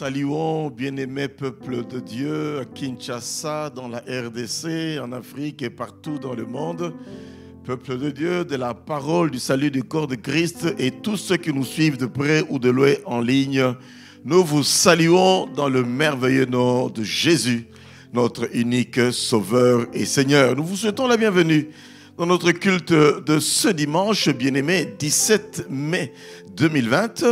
saluons, bien-aimés peuple de Dieu, à Kinshasa, dans la RDC, en Afrique et partout dans le monde. Peuple de Dieu, de la parole du salut du corps de Christ et tous ceux qui nous suivent de près ou de loin en ligne, nous vous saluons dans le merveilleux nom de Jésus, notre unique Sauveur et Seigneur. Nous vous souhaitons la bienvenue dans notre culte de ce dimanche, bien-aimé, 17 mai 2020.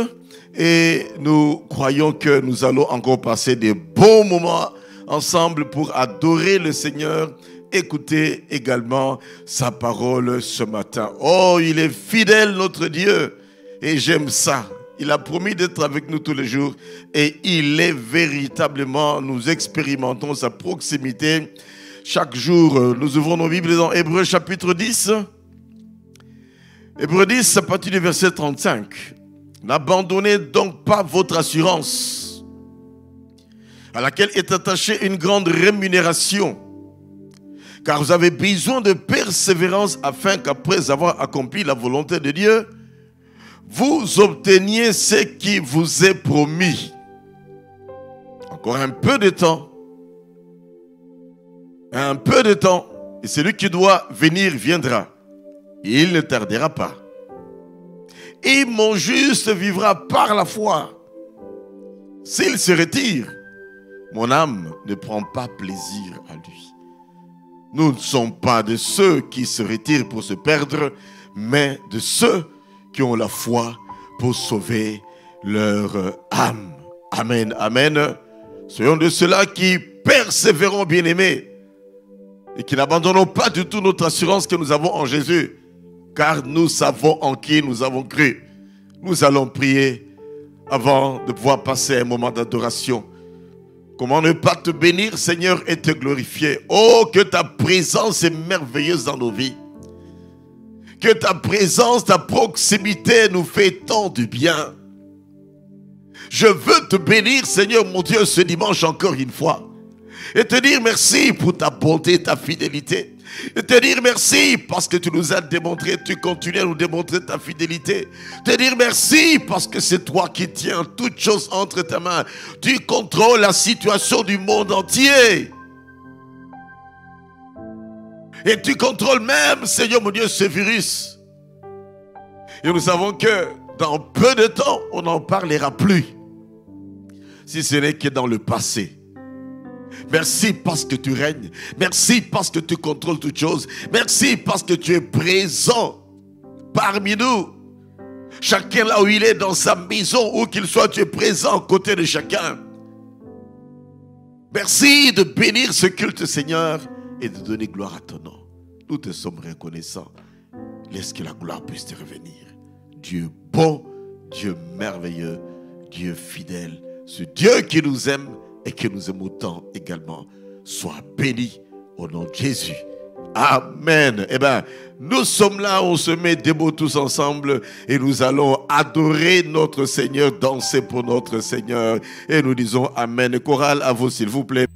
Et nous croyons que nous allons encore passer des bons moments ensemble pour adorer le Seigneur, écouter également sa parole ce matin. Oh, il est fidèle notre Dieu et j'aime ça. Il a promis d'être avec nous tous les jours et il est véritablement, nous expérimentons sa proximité. Chaque jour, nous ouvrons nos Bibles dans Hébreux chapitre 10. Hébreux 10 à partir du verset 35. N'abandonnez donc pas votre assurance, à laquelle est attachée une grande rémunération, car vous avez besoin de persévérance afin qu'après avoir accompli la volonté de Dieu, vous obteniez ce qui vous est promis. Encore un peu de temps, et celui qui doit venir viendra, et il ne tardera pas. Et mon juste vivra par la foi. S'il se retire, mon âme ne prend pas plaisir à lui. Nous ne sommes pas de ceux qui se retirent pour se perdre, mais de ceux qui ont la foi pour sauver leur âme. Amen, amen. Soyons de ceux-là qui persévérons, bien-aimés, et qui n'abandonnons pas du tout notre assurance que nous avons en Jésus. Car nous savons en qui nous avons cru. Nous allons prier avant de pouvoir passer un moment d'adoration. Comment ne pas te bénir, Seigneur, et te glorifier. Oh, que ta présence est merveilleuse dans nos vies. Que ta présence, ta proximité nous fait tant du bien. Je veux te bénir, Seigneur, mon Dieu, ce dimanche encore une fois. Et te dire merci pour ta bonté, ta fidélité. Et te dire merci parce que tu nous as démontré, tu continues à nous démontrer ta fidélité. Te dire merci parce que c'est toi qui tiens toutes choses entre tes mains. Tu contrôles la situation du monde entier. Et tu contrôles même, Seigneur mon Dieu, ce virus. Et nous savons que dans peu de temps, on n'en parlera plus. Si ce n'est que dans le passé. Merci parce que tu règnes. Merci parce que tu contrôles toutes choses. Merci parce que tu es présent parmi nous. Chacun là où il est, dans sa maison, où qu'il soit, tu es présent à côté de chacun. Merci de bénir ce culte, Seigneur, et de donner gloire à ton nom. Nous te sommes reconnaissants. Laisse que la gloire puisse te revenir. Dieu bon, Dieu merveilleux, Dieu fidèle, ce Dieu qui nous aime et que nous aimons tant également, soit béni au nom de Jésus. Amen. Eh bien, nous sommes là, on se met debout tous ensemble et nous allons adorer notre Seigneur, danser pour notre Seigneur. Et nous disons Amen. Chorale, à vous s'il vous plaît.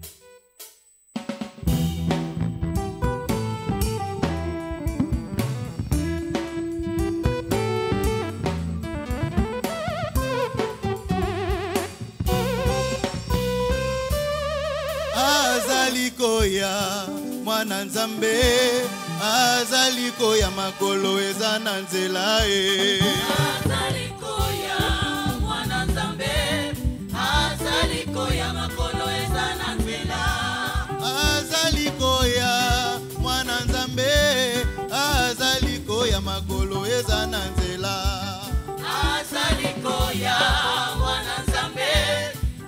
Mwana Nzambe azaliko ya makolo eza na nzela azaliko ya Mwana Nzambe azaliko ya makolo eza na nzela azaliko ya Mwana Nzambe azaliko ya makolo eza na nzela azaliko ya Mwana Nzambe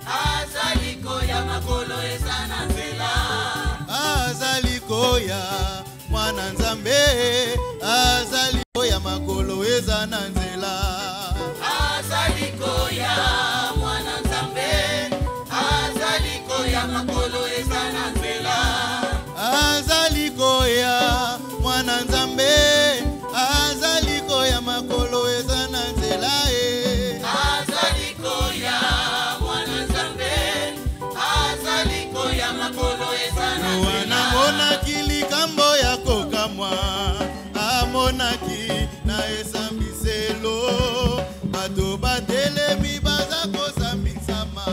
azaliko ya makolo eza na nzela azaliko ya Mwana Nzambe azaliko ya makolo eza na nzela azaliko ya Mwana Nzambe azaliko ya makolo eza na nzela azaliko ya Mwana Nzambe azaliko ya makolo eza na nzela azaliko ya Mwana Nzambe azaliko ya makolo eza na nzela monaki likambo ya kokamwa amonaki na esambiselo bato batelemi baza kosambisama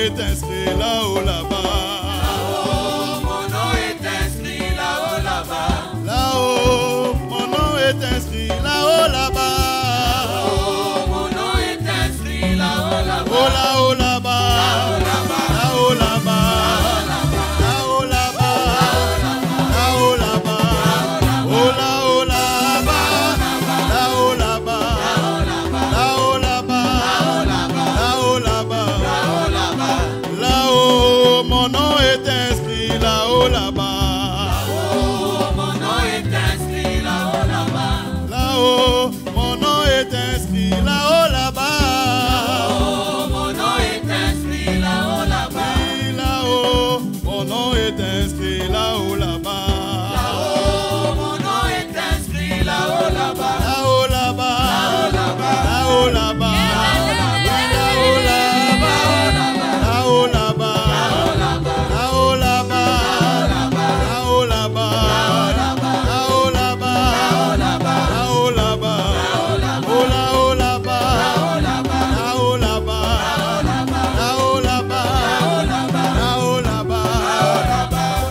est inscrit là-haut, là-bas. Là-haut, mon nom est inscrit là-haut, là-bas. Là-haut, mon nom est inscrit là-haut, là-bas. Là-haut, mon nom est inscrit là-haut, là-bas. Oh là-haut, là-bas. Là-haut, là-bas. Là-haut, là-bas. Là-haut, là-bas. Oh là-haut, là-bas. Là-haut, là-bas. Là-haut, là-bas. Là-haut, là-bas. Là-haut, mon nom est inscrit là-haut, là-bas. Là-haut, mon nom est inscrit là-haut, là-bas. Là-haut, mon nom est inscrit là-haut, là-bas. Là-haut, mon nom est inscrit là-haut, là-bas. Oui, là-haut, mon nom est inscrit là-haut, là-bas. Là-haut, mon nom est inscrit là-haut, là-bas. Là-haut, là-bas. Là-haut, là-bas. Oui, là-haut, là-bas. Là-haut, là-bas. Là-haut, là-bas. Là-haut, là-bas. Là-haut, là-bas. Là-haut, là-bas. Oh, là-haut, là-bas. Là-haut, là-bas. Là-haut, là-bas. Là-haut, là-bas.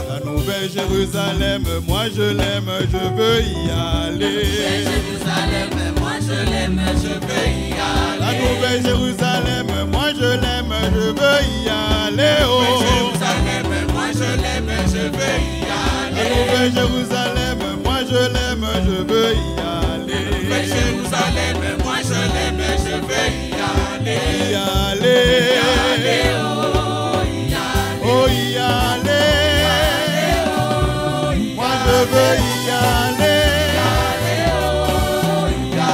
La Nouvelle Jérusalem, moi je l'aime, je veux y aller. Jérusalem, moi je l'aime, je veux y La aller. Nouvelle Jérusalem, moi je l'aime, je veux y aller. Oh. Jérusalem, moi je l'aime, je veux y La aller. Nouvelle Jérusalem, moi je l'aime, je veux y aller. Jérusalem, moi je l'aime, je veux y aller. Y aller. Oh, y aller. Moi je veux y aller.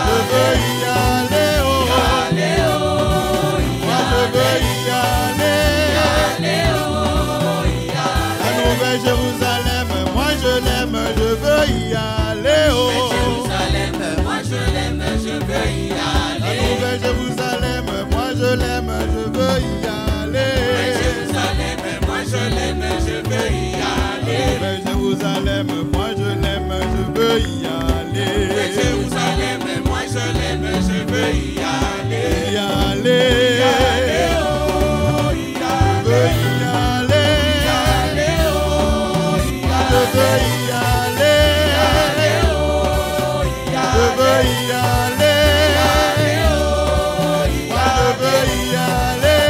Je veux y aller. Oh. Moi je veux y aller. La Nouvelle Jérusalem, moi je l'aime, je veux y aller. Oh. Jérusalem, moi je l'aime, je veux y La aller. Nouvelle Jérusalem, moi je l'aime, je veux y aller. Jérusalem, moi je l'aime, je veux y aller. Nouvelle Jérusalem, moi je l'aime, je veux y aller. Jérusalem, moi je l'aime, je veux y aller. Y aller. Je veux y aller. Je veux y aller. Je veux y aller. Moi je veux y aller.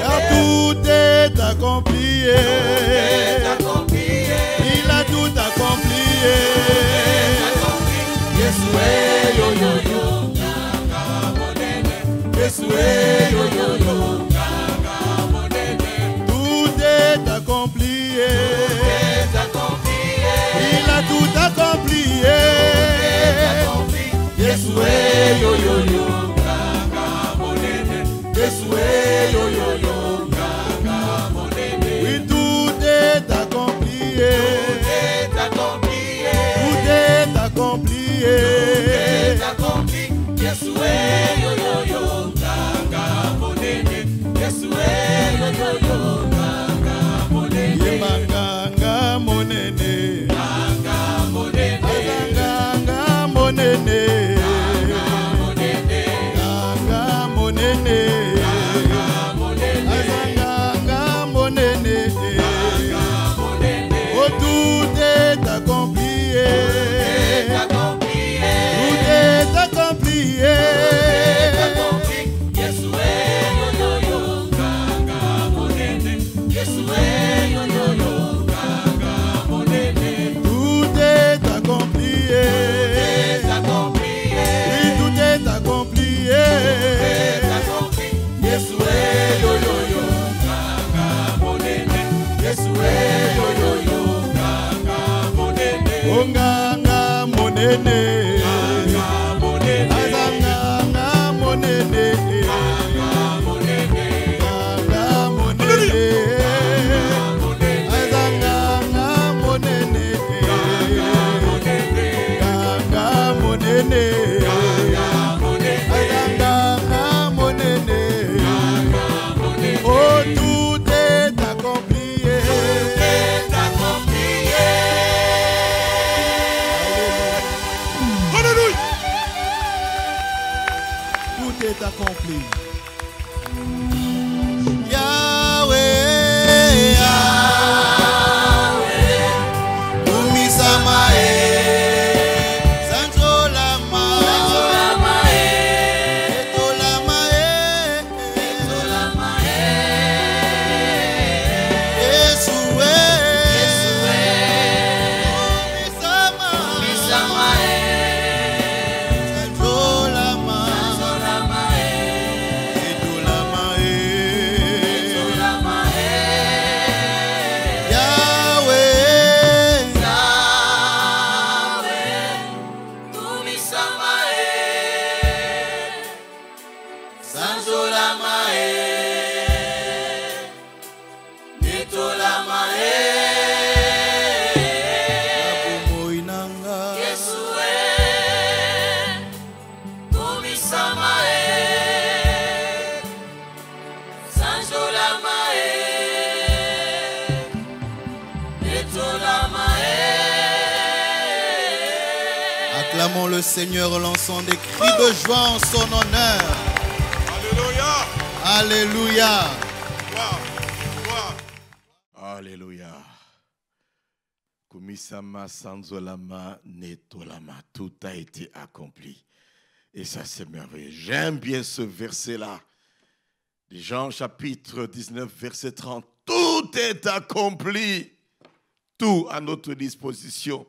Car tout est accompli. Il a tout accompli. Yesue yo yo yo, Yesue yo yo yo, Tout est accompli. Il a tout accompli. Yesue yo yo yo, Yesue yo yo yo, Oui, tout est accompli. Tout est accompli. Yesue yo yo yo, Yesue yo yo yo, Yemanganga monene. Azanganga monene. Ganga monene. Azanganga monene. Oh, tout est accompli. Tout est accompli. Tout est accompli. Oui, tout est accompli. Onganga monene. Azanganga monene. Ganga monene. Azanganga monene. Ganga monene. Azanganga monene. Oh, tout est accompli. Alléluia. Tout est accompli. Acclamons le Seigneur, lançons des cris de joie en son honneur. Alléluia. Alléluia. Alléluia. Kumisama sanzolama netolama. Tout a été accompli. Et ça, c'est merveilleux. J'aime bien ce verset-là. Jean chapitre 19, verset 30. Tout est accompli. Tout à notre disposition.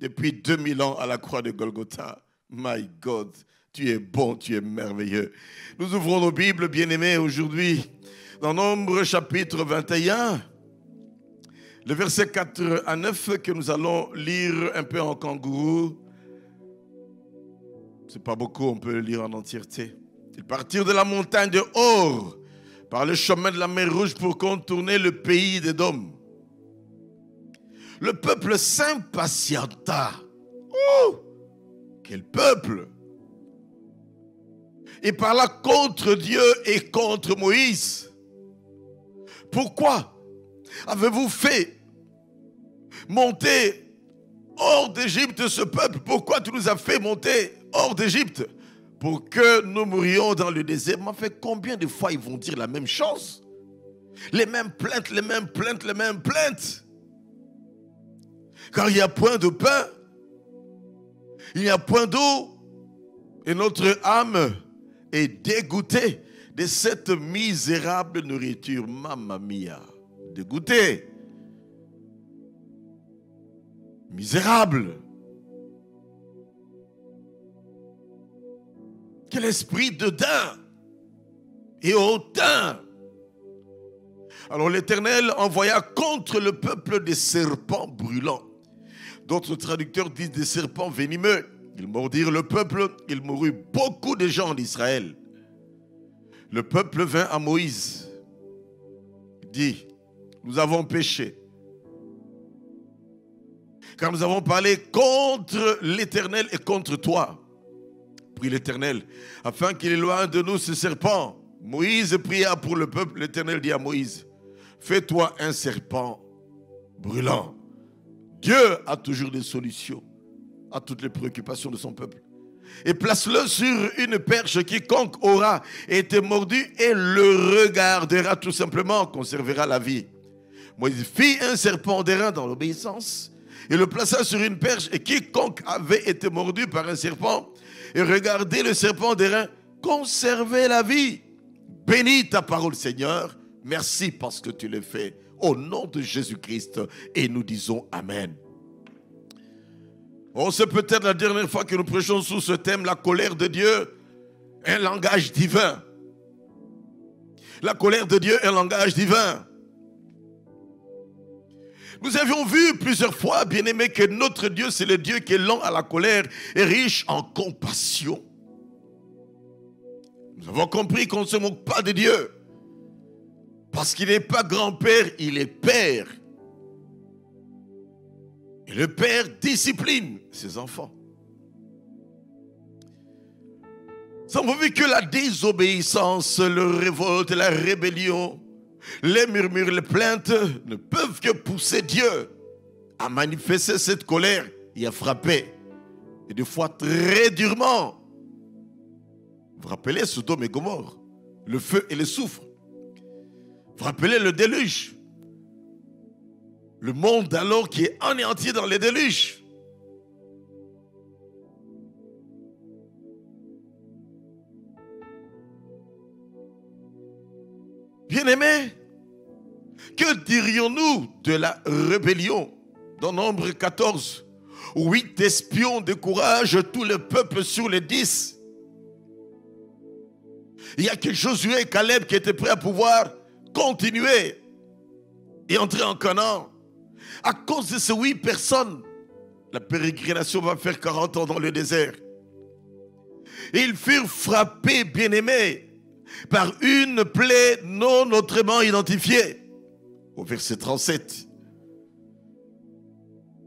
Depuis 2000 ans à la croix de Golgotha. My God, tu es bon, tu es merveilleux. Nous ouvrons nos Bibles, bien-aimés, aujourd'hui, dans Nombre chapitre 21, le verset 4 à 9 que nous allons lire un peu en kangourou. C'est pas beaucoup, on peut le lire en entièreté. Ils partirent de la montagne de Hor, par le chemin de la mer Rouge pour contourner le pays d'Édom. Le peuple s'impatienta. Oh, quel peuple! Et parla contre Dieu et contre Moïse. Pourquoi avez-vous fait monter hors d'Égypte ce peuple? Pourquoi tu nous as fait monter hors d'Égypte? Pour que nous mourions dans le désert. Mais en fait, combien de fois ils vont dire la même chose? Les mêmes plaintes, les mêmes plaintes, les mêmes plaintes. Car il n'y a point de pain, il n'y a point d'eau, et notre âme est dégoûtée de cette misérable nourriture. Mamma mia, dégoûtée, misérable. Quel esprit de daim et hautain. Alors l'Éternel envoya contre le peuple des serpents brûlants. D'autres traducteurs disent des serpents venimeux. Ils mordirent le peuple, il mourut beaucoup de gens d'Israël. Le peuple vint à Moïse, dit, nous avons péché, car nous avons parlé contre l'Éternel et contre toi. Prie l'Éternel, afin qu'il éloigne de nous ce serpent. Moïse pria pour le peuple, l'Éternel dit à Moïse, fais-toi un serpent brûlant. Dieu a toujours des solutions à toutes les préoccupations de son peuple. Et place-le sur une perche, quiconque aura été mordu et le regardera tout simplement, conservera la vie. Moïse fit un serpent d'airain dans l'obéissance et le plaça sur une perche, et quiconque avait été mordu par un serpent et regardait le serpent d'airain conservait la vie. Bénis ta parole, Seigneur. Merci parce que tu l'as fait. Au nom de Jésus-Christ, et nous disons Amen. Oh, c'est peut-être la dernière fois que nous prêchons sous ce thème, la colère de Dieu, un langage divin. La colère de Dieu, un langage divin. Nous avions vu plusieurs fois, bien-aimés, que notre Dieu, c'est le Dieu qui est lent à la colère et riche en compassion. Nous avons compris qu'on ne se moque pas de Dieu. Parce qu'il n'est pas grand-père, il est père. Et le père discipline ses enfants. Nous avons vu que la désobéissance, le révolte, la rébellion, les murmures, les plaintes ne peuvent que pousser Dieu à manifester cette colère et à frapper. Et des fois très durement. Vous vous rappelez Sodome et Gomorrhe? le feu et le soufre. Vous rappelez le déluge? Le monde alors qui est anéanti dans le déluge. Bien-aimés, que dirions-nous de la rébellion dans Nombre 14? 8 espions découragent tout le peuple sur les 10. Il n'y a que Josué et Caleb qui étaient prêts à pouvoir continuer et entrer en Canaan. À cause de ces 8 personnes, la pérégrination va faire 40 ans dans le désert. Et ils furent frappés, bien-aimés, par une plaie non autrement identifiée. Au verset 37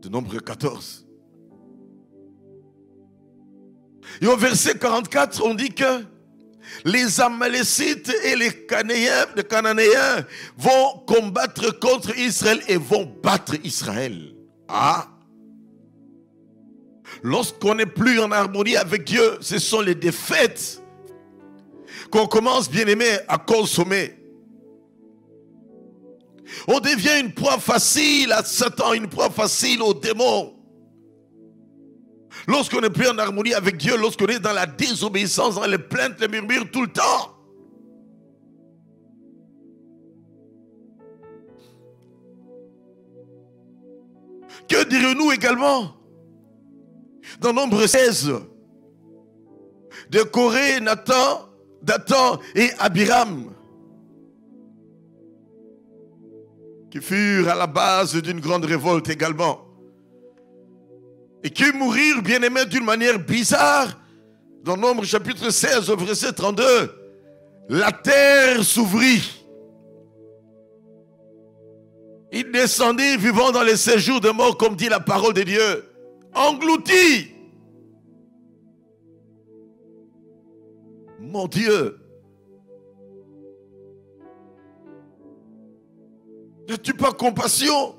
de Nombre 14. Et au verset 44, on dit que les Amalécites et les Cananéens vont combattre contre Israël et vont battre Israël. Ah! Lorsqu'on n'est plus en harmonie avec Dieu, ce sont les défaites qu'on commence, bien-aimé, à consommer. On devient une proie facile à Satan, une proie facile aux démons. Lorsqu'on n'est plus en harmonie avec Dieu, lorsqu'on est dans la désobéissance, dans les plaintes, les murmures tout le temps. Que dirons-nous également dans Nombre 16 de Coré, Nathan, Dathan et Abiram, qui furent à la base d'une grande révolte également, et qui mourirent, bien-aimés, d'une manière bizarre. Dans Nombre chapitre 16, au verset 32, la terre s'ouvrit. Ils descendirent vivant dans les séjours de mort, comme dit la parole de Dieu, engloutis. Mon Dieu, n'as-tu pas compassion?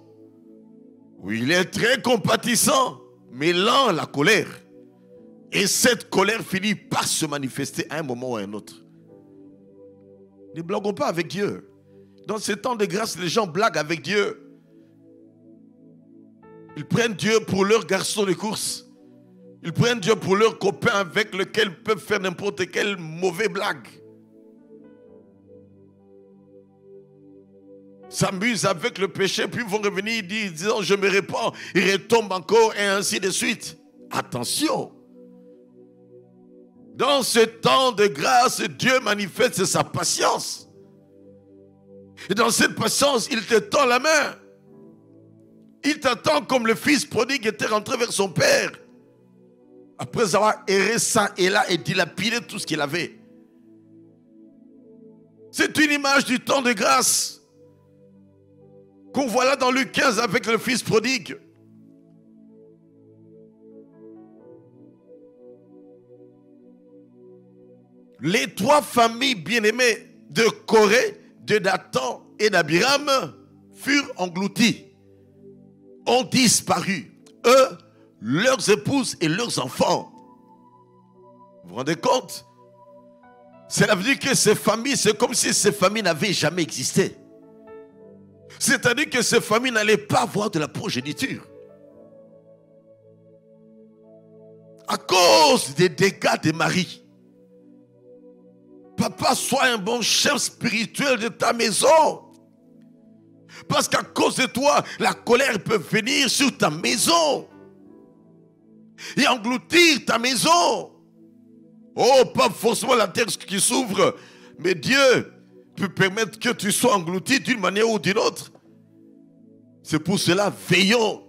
Oui, il est très compatissant, mais lent à la colère. Et cette colère finit par se manifester à un moment ou à un autre. Ne blaguons pas avec Dieu. Dans ces temps de grâce, les gens blaguent avec Dieu. Ils prennent Dieu pour leur garçon de course. Ils prennent Dieu pour leur copain avec lequel ils peuvent faire n'importe quelle mauvaise blague. S'amusent avec le péché, puis vont revenir disant je me répands, ils retombent encore et ainsi de suite. Attention! Dans ce temps de grâce, Dieu manifeste sa patience. Et dans cette patience, il te tend la main. Il t'attend comme le fils prodigue était rentré vers son père. Après avoir erré ça et là et dilapidé tout ce qu'il avait. C'est une image du temps de grâce qu'on voit là dans Luc 15 avec le fils prodigue. Les 3 familles bien-aimées de Coré, de Dathan et d'Abiram furent englouties, ont disparu. Eux, leurs épouses et leurs enfants. Vous vous rendez compte? Cela veut dire que ces familles, c'est comme si ces familles n'avaient jamais existé. C'est-à-dire que ces familles n'allaient pas avoir de la progéniture. À cause des dégâts de Marie. Papa, sois un bon chef spirituel de ta maison. Parce qu'à cause de toi, la colère peut venir sur ta maison. Et engloutir ta maison. Oh, pas forcément la terre qui s'ouvre. Mais Dieu peut permettre que tu sois englouti d'une manière ou d'une autre. C'est pour cela, veillons.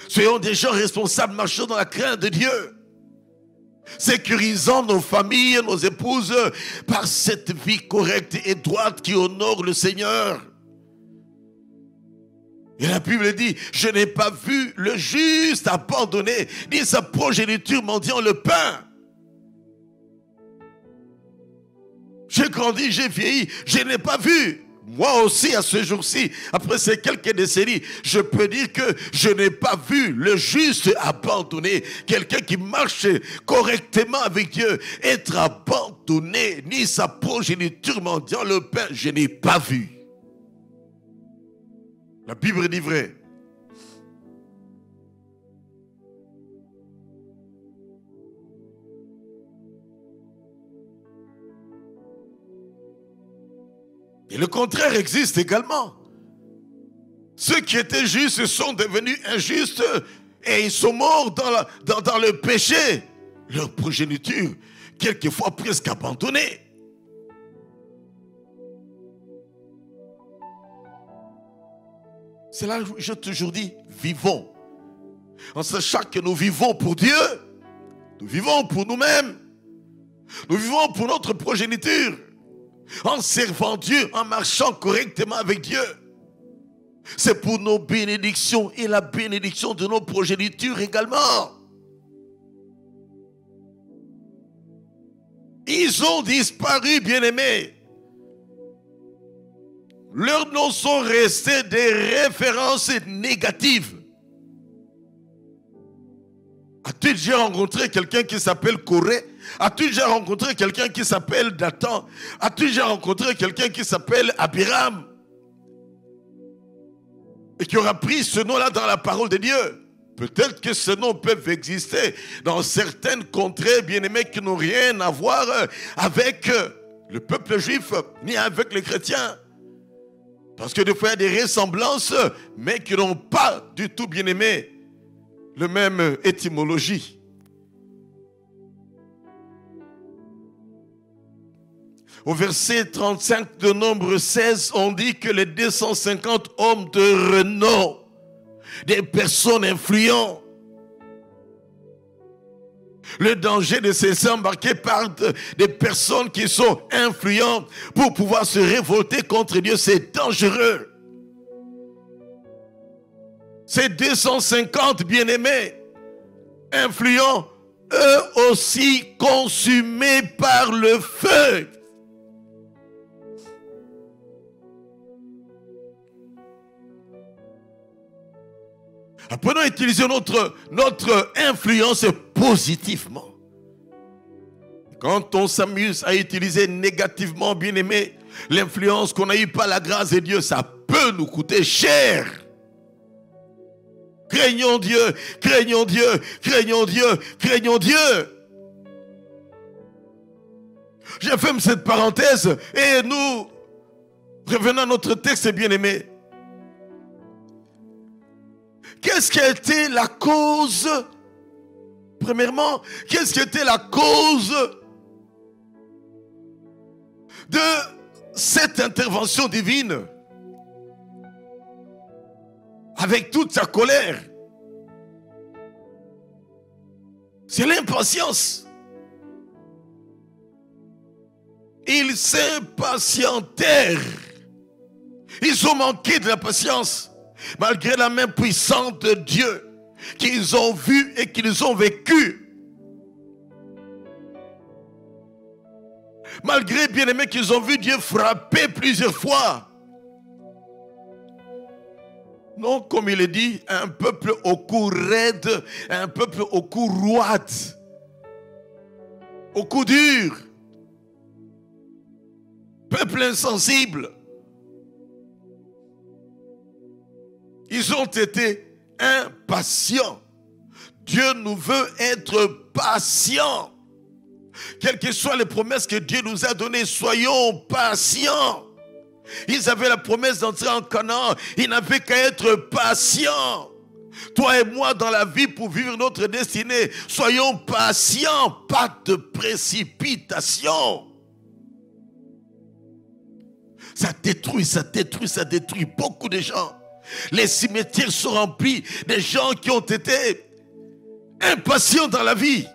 Soyons des gens responsables, marchons dans la crainte de Dieu. Sécurisant nos familles, nos épouses, par cette vie correcte et droite qui honore le Seigneur. Et la Bible dit, je n'ai pas vu le juste abandonné, ni sa progéniture mendiant le pain. J'ai grandi, j'ai vieilli, je n'ai pas vu. moi aussi, à ce jour-ci, après ces quelques décennies, je peux dire que je n'ai pas vu le juste abandonné. Quelqu'un qui marche correctement avec Dieu, être abandonné, ni sa progéniture mendiant le pain, je n'ai pas vu. La Bible dit vrai. Et le contraire existe également. Ceux qui étaient justes sont devenus injustes et ils sont morts dans le péché. Leur progéniture, quelquefois presque abandonnée. C'est là que j'ai toujours dit, vivons. En sachant que nous vivons pour Dieu, nous vivons pour nous-mêmes, nous vivons pour notre progéniture. En servant Dieu, en marchant correctement avec Dieu. C'est pour nos bénédictions et la bénédiction de nos progénitures également. Ils ont disparu, bien-aimés. Leurs noms sont restés des références négatives. As-tu déjà rencontré quelqu'un qui s'appelle Corée? As-tu déjà rencontré quelqu'un qui s'appelle Dathan? As-tu déjà rencontré quelqu'un qui s'appelle Abiram? Et qui aura pris ce nom-là dans la parole de Dieu? Peut-être que ce nom peut exister dans certaines contrées, bien-aimées, qui n'ont rien à voir avec le peuple juif, ni avec les chrétiens. Parce que des fois, il y a des ressemblances, mais qui n'ont pas du tout, bien-aimés, la même étymologie. Au verset 35 de Nombre 16, on dit que les 250 hommes de renom, des personnes influentes, le danger de se laisser embarquer par des personnes qui sont influentes pour pouvoir se révolter contre Dieu, c'est dangereux. Ces 250 bien-aimés, influents, eux aussi consumés par le feu. Apprenons à utiliser notre influence positivement. Quand on s'amuse à utiliser négativement, bien-aimé, l'influence qu'on a eue par la grâce de Dieu, ça peut nous coûter cher. Craignons Dieu, craignons Dieu, craignons Dieu, craignons Dieu. Je ferme cette parenthèse et nous revenons à notre texte, bien-aimé. Qu'est-ce qui a été la cause? Premièrement, qu'est-ce qui a été la cause de cette intervention divine? Avec toute sa colère. C'est l'impatience. Ils s'impatientèrent. Ils ont manqué de la patience. Malgré la main puissante de Dieu qu'ils ont vue et qu'ils ont vécu. Malgré, bien aimé, qu'ils ont vu Dieu frapper plusieurs fois. Non, comme il est dit, un peuple au cou raide, un peuple au cou roide, au cou dur, peuple insensible. Ils ont été impatients. Dieu nous veut être patients. Quelles que soient les promesses que Dieu nous a données, soyons patients. Ils avaient la promesse d'entrer en Canaan. Ils n'avaient qu'à être patients. Toi et moi dans la vie pour vivre notre destinée, soyons patients, pas de précipitation. Ça détruit beaucoup de gens. Les cimetières sont remplis de gens qui ont été impatients dans la vie,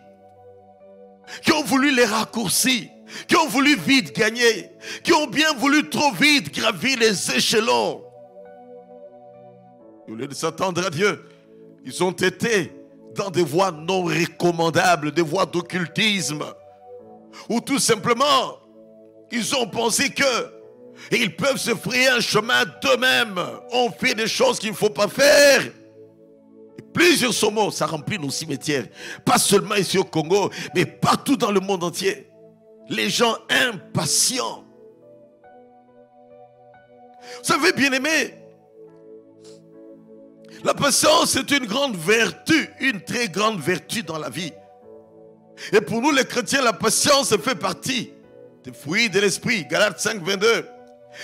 qui ont voulu les raccourcis, qui ont voulu vite gagner, qui ont bien voulu trop vite gravir les échelons. Au lieu de s'attendre à Dieu, ils ont été dans des voies non recommandables, des voies d'occultisme, ou tout simplement, ils ont pensé que Et ils peuvent se frayer un chemin d'eux-mêmes. On fait des choses qu'il ne faut pas faire. Et plusieurs sont morts. Ça remplit nos cimetières. Pas seulement ici au Congo, mais partout dans le monde entier. Les gens impatients. Vous savez, bien-aimés, la patience est une grande vertu, une très grande vertu dans la vie. Et pour nous les chrétiens, la patience fait partie des fruits de l'esprit. Galates 5, 22.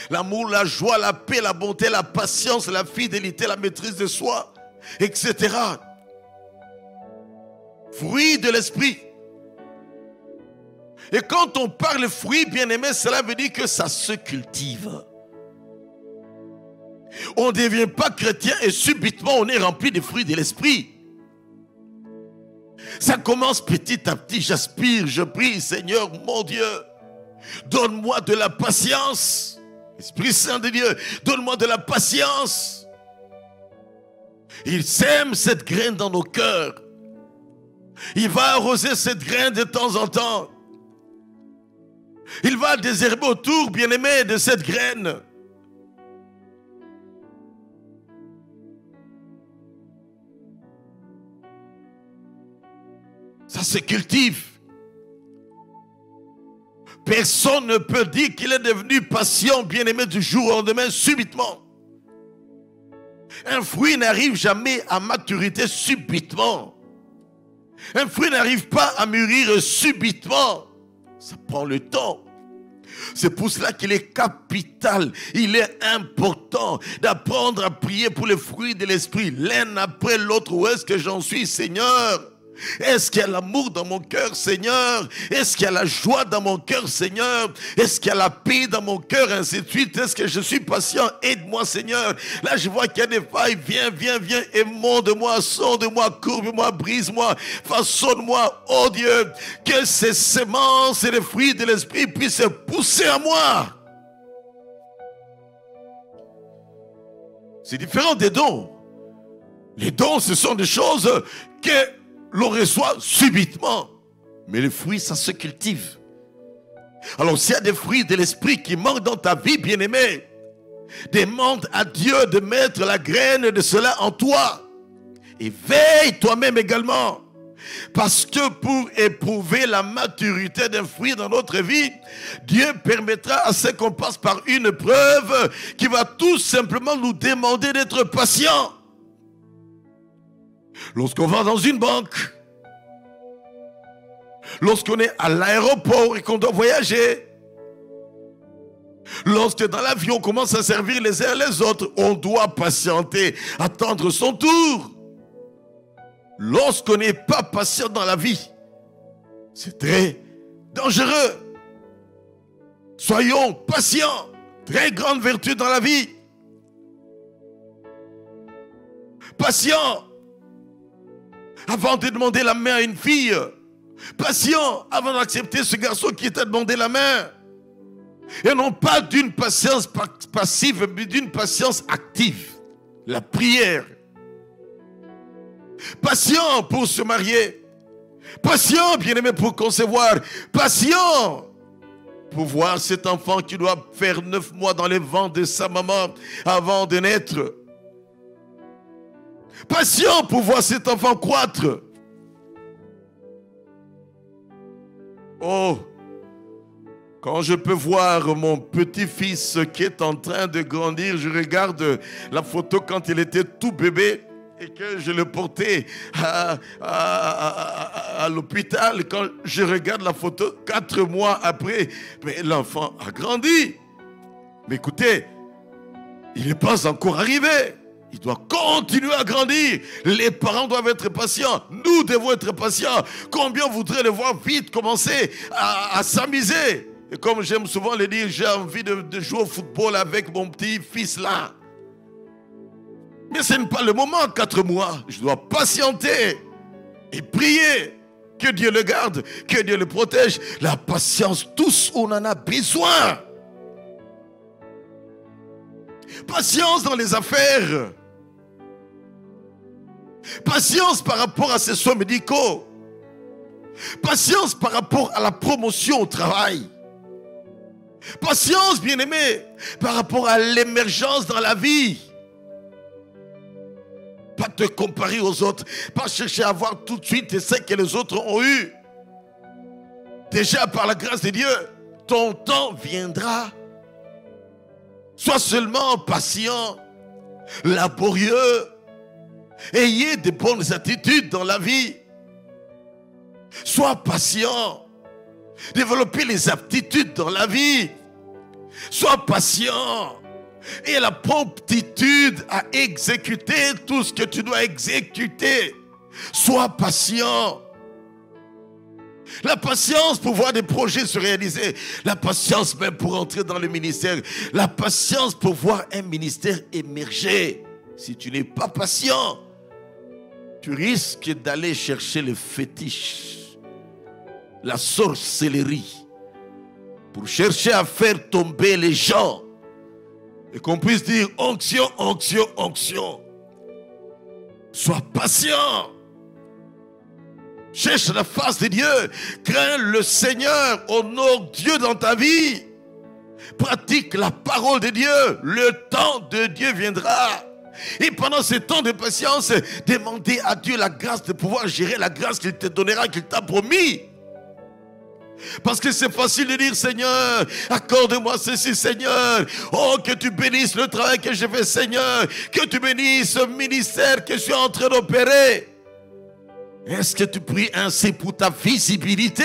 L'amour, la joie, la paix, la bonté, la patience, la fidélité, la maîtrise de soi, etc. Fruits de l'esprit. Et quand on parle fruits, bien-aimés, cela veut dire que ça se cultive. On ne devient pas chrétien et subitement on est rempli des fruits de l'esprit. Ça commence petit à petit. J'aspire, je prie, Seigneur mon Dieu, donne-moi de la patience. Esprit Saint de Dieu, donne-moi de la patience. Il sème cette graine dans nos cœurs. Il va arroser cette graine de temps en temps. Il va désherber autour, bien-aimé, de cette graine. Ça se cultive. Personne ne peut dire qu'il est devenu patient, bien-aimé, du jour au lendemain, subitement. Un fruit n'arrive jamais à maturité subitement. Un fruit n'arrive pas à mûrir subitement. Ça prend le temps. C'est pour cela qu'il est capital, il est important d'apprendre à prier pour les fruits de l'esprit, l'un après l'autre. Où est-ce que j'en suis, Seigneur? Est-ce qu'il y a l'amour dans mon cœur, Seigneur? Est-ce qu'il y a la joie dans mon cœur, Seigneur? Est-ce qu'il y a la paix dans mon cœur, ainsi de suite? Est-ce que je suis patient? Aide-moi, Seigneur. Là, je vois qu'il y a des failles. Viens, viens, viens, émonde-moi, sonde-moi, courbe-moi, brise-moi, façonne-moi, oh Dieu, que ces semences et les fruits de l'esprit puissent pousser à moi. C'est différent des dons. Les dons, ce sont des choses que l'on reçoit subitement. Mais les fruits, ça se cultive. Alors, s'il y a des fruits de l'esprit qui manquent dans ta vie, bien-aimé, demande à Dieu de mettre la graine de cela en toi. Et veille toi-même également. Parce que pour éprouver la maturité d'un fruit dans notre vie, Dieu permettra à ce qu'on passe par une preuve qui va tout simplement nous demander d'être patients. Lorsqu'on va dans une banque, lorsqu'on est à l'aéroport et qu'on doit voyager, lorsque dans l'avion on commence à servir les uns les autres, on doit patienter, attendre son tour. Lorsqu'on n'est pas patient dans la vie, c'est très dangereux. Soyons patients, très grande vertu dans la vie. Patient avant de demander la main à une fille. Patient avant d'accepter ce garçon qui t'a demandé la main. Et non pas d'une patience passive, mais d'une patience active. La prière. Patient pour se marier. Patient, bien-aimé, pour concevoir. Patient pour voir cet enfant qui doit faire 9 mois dans les ventres de sa maman avant de naître. Patient pour voir cet enfant croître. Oh, quand je peux voir mon petit-fils qui est en train de grandir, je regarde la photo quand il était tout bébé et que je le portais à l'hôpital. Quand je regarde la photo 4 mois après, mais l'enfant a grandi. Mais écoutez, il n'est pas encore arrivé. Il doit continuer à grandir. Les parents doivent être patients. Nous devons être patients. Combien voudraient le voir vite commencer à s'amuser? Et comme j'aime souvent le dire, j'ai envie de jouer au football avec mon petit-fils là. Mais ce n'est pas le moment, 4 mois. Je dois patienter et prier. Que Dieu le garde, que Dieu le protège. La patience, tous on en a besoin. Patience dans les affaires. Patience par rapport à ses soins médicaux. Patience par rapport à la promotion au travail. Patience, bien-aimé, par rapport à l'émergence dans la vie. Pas te comparer aux autres, pas chercher à avoir tout de suite ce que les autres ont eu. Déjà, par la grâce de Dieu, ton temps viendra. Sois seulement patient, laborieux. Ayez de bonnes attitudes dans la vie. Sois patient. Développez les aptitudes dans la vie. Sois patient. Et la promptitude à exécuter tout ce que tu dois exécuter. Sois patient. La patience pour voir des projets se réaliser. La patience même pour entrer dans le ministère. La patience pour voir un ministère émerger. Si tu n'es pas patient, tu risques d'aller chercher le fétiche, la sorcellerie, pour chercher à faire tomber les gens. Et qu'on puisse dire onction, onction, onction. Sois patient. Cherche la face de Dieu. Crains le Seigneur. Honore Dieu dans ta vie. Pratique la parole de Dieu. Le temps de Dieu viendra. Et pendant ce temps de patience, demandez à Dieu la grâce de pouvoir gérer la grâce qu'il te donnera, qu'il t'a promis. Parce que c'est facile de dire, Seigneur, accorde-moi ceci, Seigneur. Oh, que tu bénisses le travail que je fais, Seigneur. Que tu bénisses ce ministère que je suis en train d'opérer. Est-ce que tu pries ainsi pour ta visibilité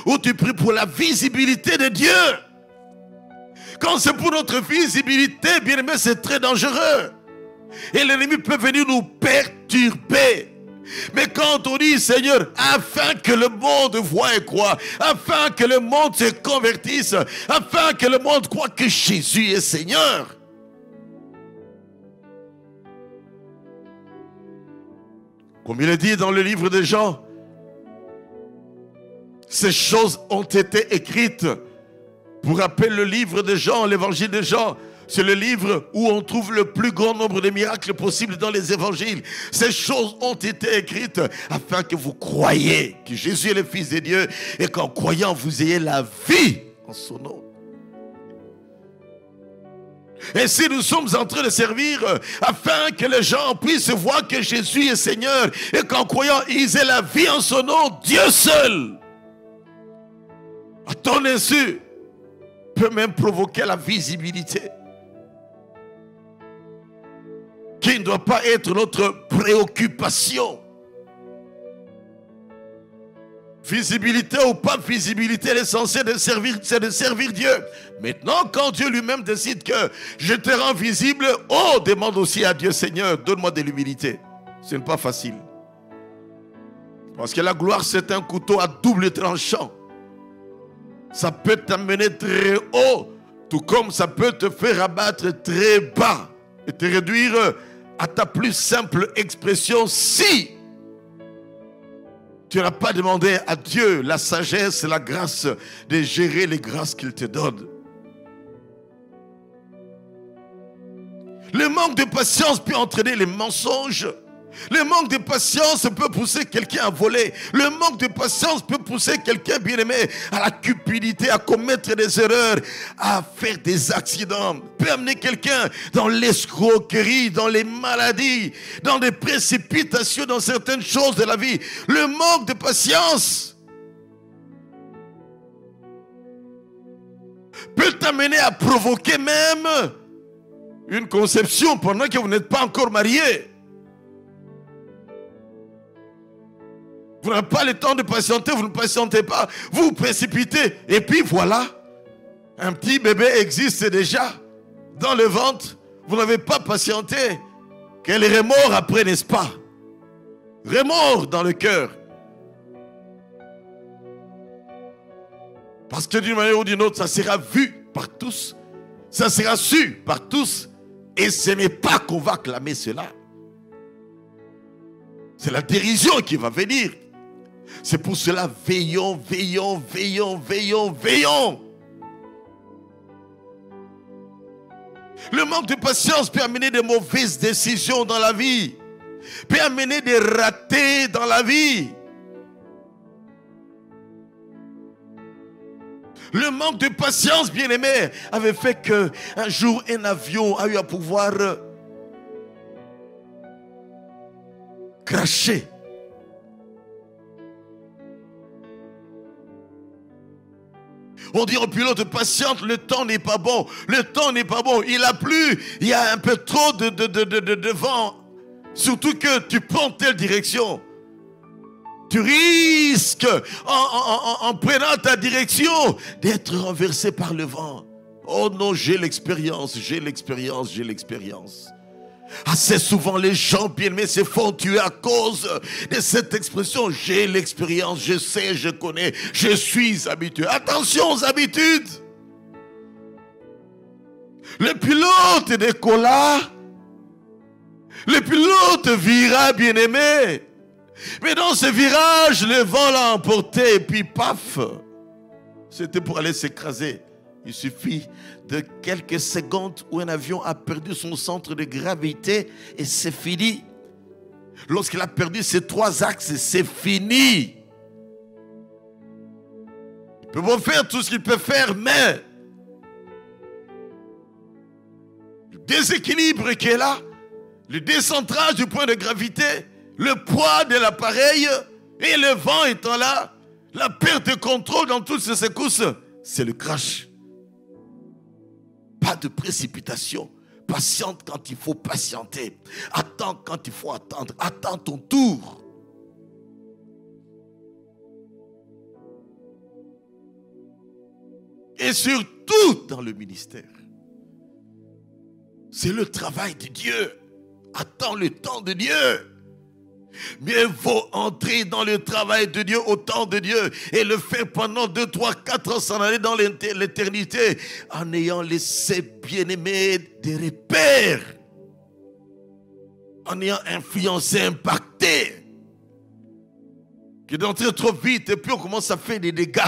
ou tu pries pour la visibilité de Dieu? Quand c'est pour notre visibilité, bien aimé, c'est très dangereux. Et l'ennemi peut venir nous perturber. Mais quand on dit, Seigneur, afin que le monde voie et croie, afin que le monde se convertisse, afin que le monde croie que Jésus est Seigneur. Comme il est dit dans le livre de Jean, ces choses ont été écrites. Pour rappeler le livre de Jean, l'évangile de Jean, c'est le livre où on trouve le plus grand nombre de miracles possibles dans les évangiles. Ces choses ont été écrites afin que vous croyiez que Jésus est le Fils de Dieu et qu'en croyant vous ayez la vie en son nom. Et si nous sommes en train de servir afin que les gens puissent voir que Jésus est Seigneur et qu'en croyant ils aient la vie en son nom, Dieu seul, à ton insu, peut même provoquer la visibilité qui ne doit pas être notre préoccupation. Visibilité ou pas visibilité, l'essentiel c'est de servir Dieu. Maintenant, quand Dieu lui-même décide que je te rends visible, oh, demande aussi à Dieu, Seigneur, donne-moi de l'humilité. Ce n'est pas facile. Parce que la gloire, c'est un couteau à double tranchant. Ça peut t'amener très haut, tout comme ça peut te faire abattre très bas et te réduire à ta plus simple expression si tu n'as pas demandé à Dieu la sagesse et la grâce de gérer les grâces qu'il te donne. Le manque de patience peut entraîner les mensonges. Le manque de patience peut pousser quelqu'un à voler. Le manque de patience peut pousser quelqu'un, bien aimé, à la cupidité, à commettre des erreurs, à faire des accidents. Peut amener quelqu'un dans l'escroquerie, dans les maladies, dans des précipitations, dans certaines choses de la vie. Le manque de patience peut t'amener à provoquer même une conception pendant que vous n'êtes pas encore marié. Vous n'avez pas le temps de patienter, vous ne patientez pas, vous vous précipitez. Et puis voilà, un petit bébé existe déjà dans le ventre. Vous n'avez pas patienté. Quel remords après, n'est-ce pas? Remords dans le cœur. Parce que d'une manière ou d'une autre, ça sera vu par tous. Ça sera su par tous. Et ce n'est pas qu'on va clamer cela. C'est la dérision qui va venir. C'est pour cela, veillons, veillons, veillons, veillons, veillons. Le manque de patience peut amener des mauvaises décisions dans la vie. Peut amener des ratés dans la vie. Le manque de patience, bien-aimé, avait fait qu'un jour, un avion a eu à pouvoir crasher. On dit au pilote, patiente, le temps n'est pas bon. Le temps n'est pas bon. Il a plu. Il y a un peu trop de vent. Surtout que tu prends telle direction. Tu risques, en prenant ta direction, d'être renversé par le vent. Oh non, j'ai l'expérience, j'ai l'expérience, j'ai l'expérience. Assez souvent, les gens bien-aimés se font tuer à cause de cette expression. J'ai l'expérience, je sais, je connais, je suis habitué. Attention aux habitudes. Le pilote décolla. Le pilote vira, bien-aimé. Mais dans ce virage, le vent l'a emporté et puis paf, c'était pour aller s'écraser. Il suffit de quelques secondes où un avion a perdu son centre de gravité et c'est fini. Lorsqu'il a perdu ses 3 axes, c'est fini. Il peut pas faire tout ce qu'il peut faire, mais le déséquilibre qui est là, le décentrage du point de gravité, le poids de l'appareil et le vent étant là, la perte de contrôle dans toutes ces secousses, c'est le crash. Pas de précipitation. Patiente quand il faut patienter. Attends quand il faut attendre. Attends ton tour. Et surtout dans le ministère. C'est le travail de Dieu. Attends le temps de Dieu. Mieux vaut entrer dans le travail de Dieu au temps de Dieu et le faire pendant 2, 3, 4 ans sans aller dans l'éternité en ayant laissé bien-aimé des repères, en ayant influencé, impacté, que d'entrer trop vite et puis on commence à faire des dégâts.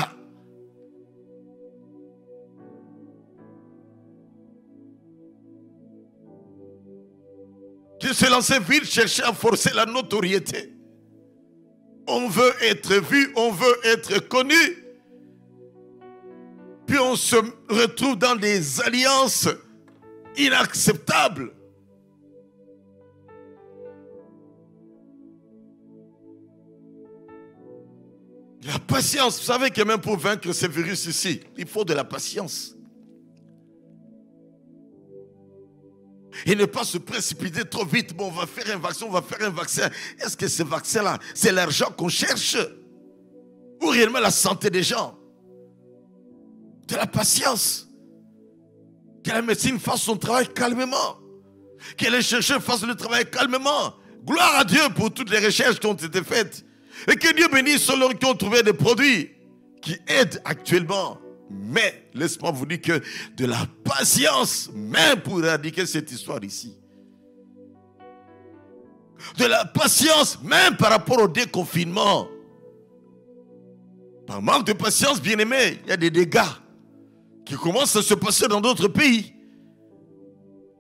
De se lancer vite, chercher à forcer la notoriété. On veut être vu, on veut être connu. Puis on se retrouve dans des alliances inacceptables. La patience, vous savez que même pour vaincre ces virus ici, il faut de la patience. Et ne pas se précipiter trop vite. Bon, on va faire un vaccin, on va faire un vaccin. Est-ce que ce vaccin-là, c'est l'argent qu'on cherche? Ou réellement la santé des gens? De la patience. Que la médecine fasse son travail calmement. Que les chercheurs fassent le travail calmement. Gloire à Dieu pour toutes les recherches qui ont été faites. Et que Dieu bénisse ceux qui ont trouvé des produits qui aident actuellement. Mais, laisse-moi vous dire que de la patience, même pour éradiquer cette histoire ici. De la patience, même par rapport au déconfinement. Par manque de patience, bien aimé, il y a des dégâts qui commencent à se passer dans d'autres pays.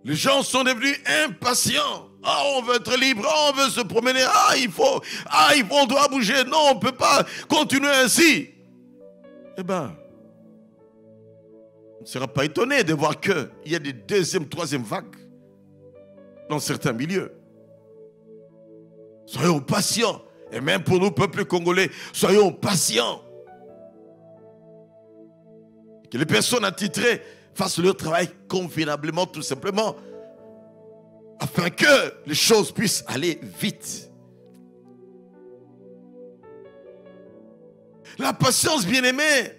Les gens sont devenus impatients. Ah, on veut être libre, ah, on veut se promener, on doit bouger. Non, on ne peut pas continuer ainsi. Eh bien, on ne sera pas étonné de voir qu'il y a des 2e, 3e vagues dans certains milieux. Soyons patients. Et même pour nous, peuple congolais, soyons patients. Que les personnes attitrées fassent leur travail convenablement, tout simplement, afin que les choses puissent aller vite. La patience, bien-aimée,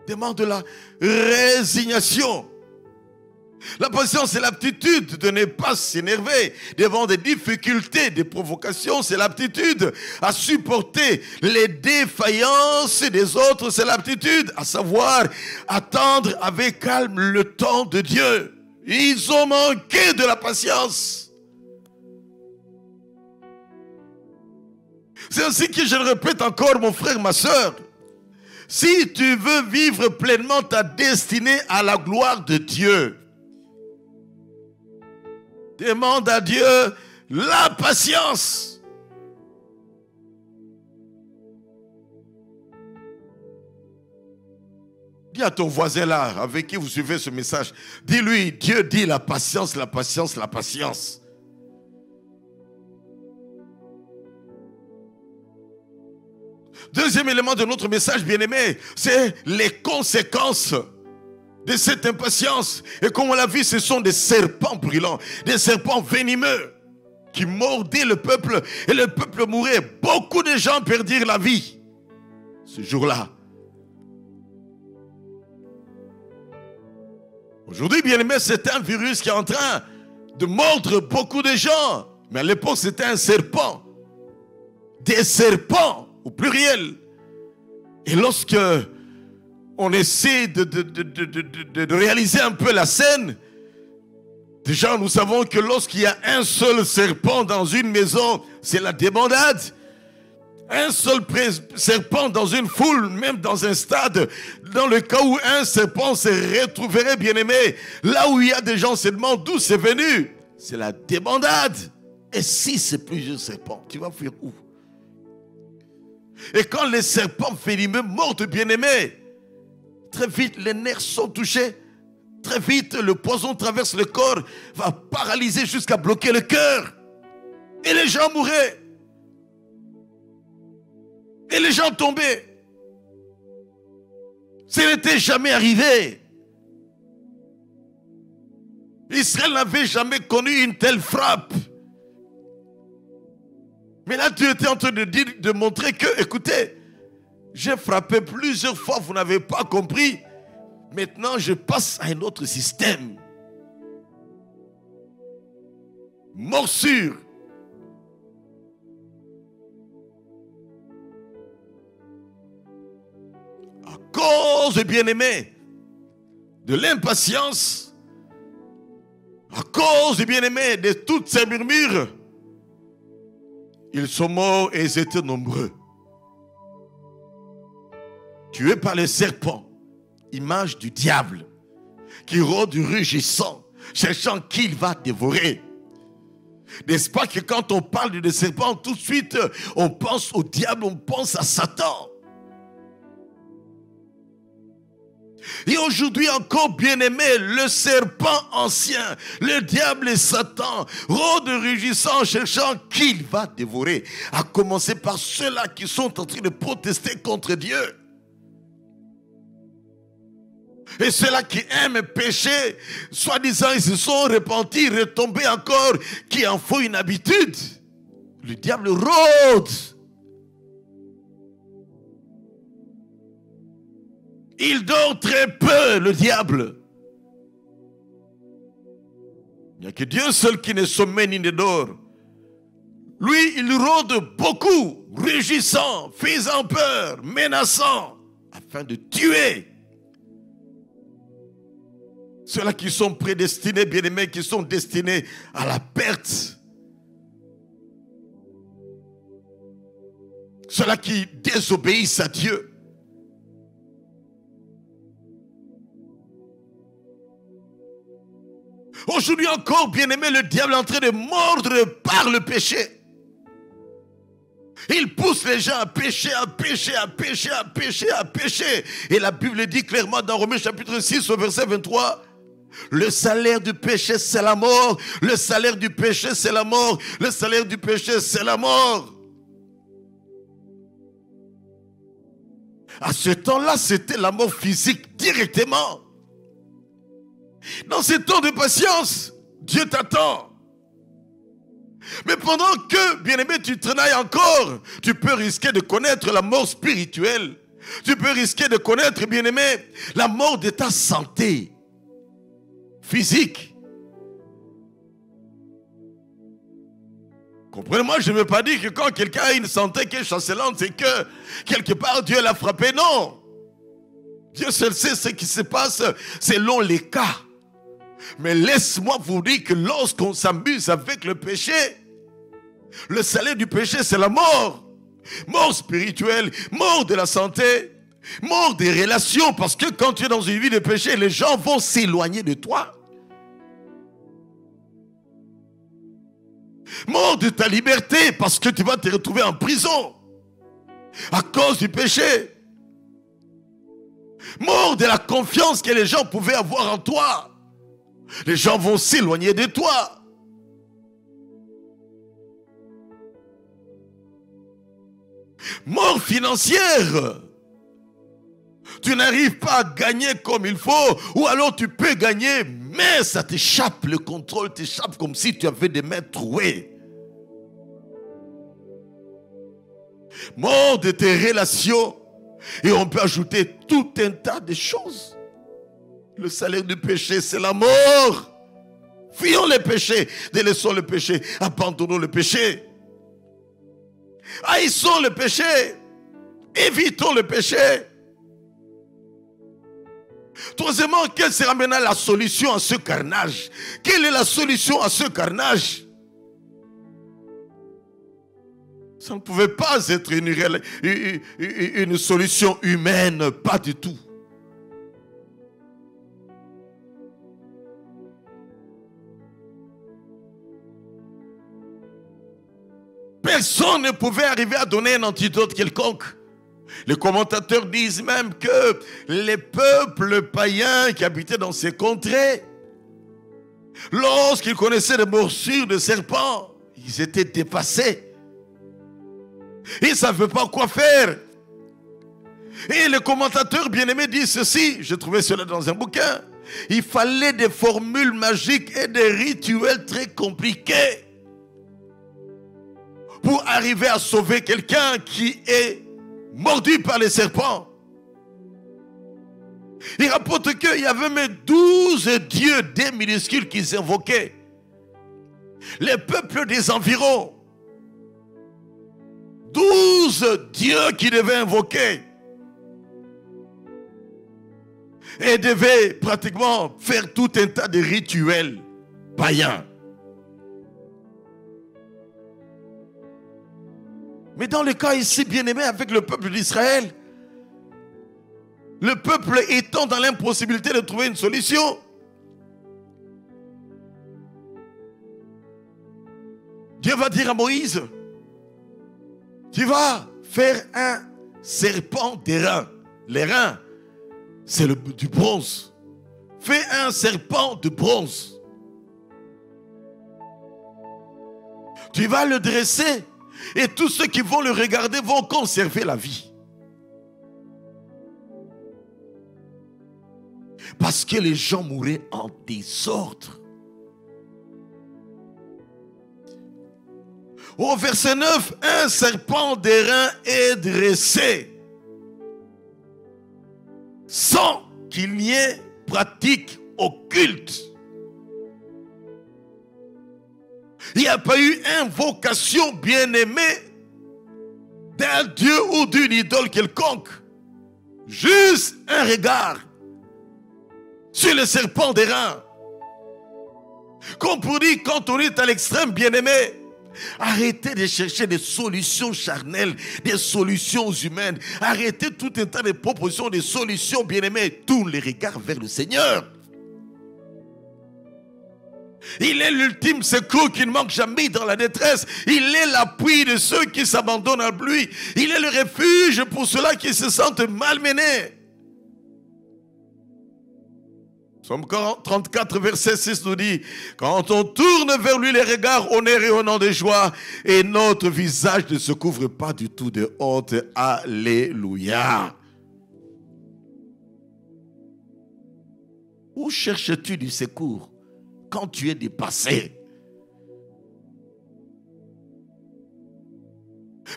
demande de la résignation. La patience, c'est l'aptitude de ne pas s'énerver devant des difficultés, des provocations. C'est l'aptitude à supporter les défaillances des autres. C'est l'aptitude à savoir attendre avec calme le temps de Dieu. Ils ont manqué de la patience. C'est ainsi que je le répète encore, mon frère, ma soeur. Si tu veux vivre pleinement ta destinée à la gloire de Dieu, demande à Dieu la patience. Dis à ton voisin là, avec qui vous suivez ce message, dis-lui, Dieu dit la patience, la patience, la patience. Deuxième élément de notre message, bien-aimé, c'est les conséquences de cette impatience. Et comme on l'a vu, ce sont des serpents brûlants, des serpents venimeux qui mordaient le peuple et le peuple mourait. Beaucoup de gens perdirent la vie ce jour-là. Aujourd'hui, bien-aimé, c'est un virus qui est en train de mordre beaucoup de gens. Mais à l'époque, c'était un serpent. Des serpents, au pluriel. Et lorsque on essaie de réaliser un peu la scène, déjà, nous savons que lorsqu'il y a un seul serpent dans une maison, c'est la débandade. Un seul serpent dans une foule, même dans un stade, dans le cas où un serpent se retrouverait, bien-aimé, là où il y a des gens se demandent d'où c'est venu. C'est la débandade. Et si c'est plusieurs serpents, tu vas fuir où? Et quand les serpents venimeux mordent, bien-aimé, très vite les nerfs sont touchés. Très vite le poison traverse le corps, va paralyser jusqu'à bloquer le cœur. Et les gens mouraient. Et les gens tombaient. Ça n'était jamais arrivé. Israël n'avait jamais connu une telle frappe. Mais là, tu étais en train de dire, de montrer que, écoutez, j'ai frappé plusieurs fois, vous n'avez pas compris. Maintenant, je passe à un autre système. Morsure. À cause, bien-aimé, de l'impatience, à cause, bien-aimé, de toutes ces murmures, ils sont morts et ils étaient nombreux. Tués par les serpents, image du diable, qui rôde rugissant, cherchant qui il va dévorer. N'est-ce pas que quand on parle de serpents, tout de suite, on pense au diable, on pense à Satan. Et aujourd'hui encore, bien-aimé, le serpent ancien, le diable et Satan, rôde rugissant, cherchant qui il va dévorer. À commencer par ceux-là qui sont en train de protester contre Dieu. Et ceux-là qui aiment pécher, soi-disant, ils se sont repentis, retombés encore, qui en font une habitude. Le diable rôde. Il dort très peu, le diable. Il n'y a que Dieu seul qui ne sommeille ni ne dort. Lui, il rôde beaucoup, rugissant, faisant peur, menaçant, afin de tuer. Ceux-là qui sont prédestinés, bien-aimés, qui sont destinés à la perte. Ceux-là qui désobéissent à Dieu. Aujourd'hui encore, bien-aimé, le diable est en train de mordre par le péché. Il pousse les gens à pécher, à pécher, à pécher, à pécher, à pécher. Et la Bible dit clairement dans Romains chapitre 6 au verset 23, le salaire du péché c'est la mort, le salaire du péché c'est la mort, le salaire du péché c'est la mort. À ce temps-là, c'était la mort physique directement. Dans ces temps de patience, Dieu t'attend. Mais pendant que, bien-aimé, tu travailles encore, tu peux risquer de connaître la mort spirituelle. Tu peux risquer de connaître, bien-aimé, la mort de ta santé physique. Comprenez-moi, je ne veux pas dire que quand quelqu'un a une santé qui est chancelante, c'est que quelque part Dieu l'a frappé. Non. Dieu seul sait ce qui se passe selon les cas. Mais laisse-moi vous dire que lorsqu'on s'amuse avec le péché, le salaire du péché c'est la mort. Mort spirituelle, mort de la santé, mort des relations. Parce que quand tu es dans une vie de péché, les gens vont s'éloigner de toi. Mort de ta liberté parce que tu vas te retrouver en prison à cause du péché. Mort de la confiance que les gens pouvaient avoir en toi. Les gens vont s'éloigner de toi. Mort financière. Tu n'arrives pas à gagner comme il faut, ou alors tu peux gagner, mais ça t'échappe, le contrôle t'échappe comme si tu avais des mains trouées. Mort de tes relations, et on peut ajouter tout un tas de choses. Le salaire du péché, c'est la mort. Fuyons les péchés, délaissons le péché, abandonnons le péché. Haïssons le péché, évitons le péché. Troisièmement, quelle sera maintenant la solution à ce carnage? Quelle est la solution à ce carnage? Ça ne pouvait pas être une solution humaine, pas du tout. Personne ne pouvait arriver à donner un antidote quelconque. Les commentateurs disent même que les peuples païens qui habitaient dans ces contrées, lorsqu'ils connaissaient les morsures de serpents, ils étaient dépassés. Ils ne savaient pas quoi faire. Et les commentateurs bien-aimés disent ceci, j'ai trouvé cela dans un bouquin. Il fallait des formules magiques et des rituels très compliqués pour arriver à sauver quelqu'un qui est mordu par les serpents. Il rapporte qu'il y avait même 12 dieux, des minuscules qu'ils invoquaient. Les peuples des environs. 12 dieux qui devaient invoquer. Et devaient pratiquement faire tout un tas de rituels païens. Mais dans le cas ici, bien-aimé, avec le peuple d'Israël, le peuple étant dans l'impossibilité de trouver une solution, Dieu va dire à Moïse, tu vas faire un serpent des reins. Les reins, c'est du bronze. Fais un serpent de bronze. Tu vas le dresser. Et tous ceux qui vont le regarder vont conserver la vie. Parce que les gens mouraient en désordre. Au verset 9, un serpent d'airain est dressé sans qu'il n'y ait pratique occulte. Il n'y a pas eu invocation bien-aimée d'un dieu ou d'une idole quelconque. Juste un regard sur le serpent d'airain. Comme pour dire, quand on est à l'extrême bien-aimé, arrêtez de chercher des solutions charnelles, des solutions humaines. Arrêtez tout un tas de propositions, des solutions bien-aimées. Tous les regards vers le Seigneur. Il est l'ultime secours qui ne manque jamais dans la détresse. Il est l'appui de ceux qui s'abandonnent à lui. Il est le refuge pour ceux-là qui se sentent malmenés. Psaume 34, verset 6 nous dit, quand on tourne vers lui les regards, on est rayonnant de joie et notre visage ne se couvre pas du tout de honte. Alléluia. Où cherches-tu du secours quand tu es dépassé?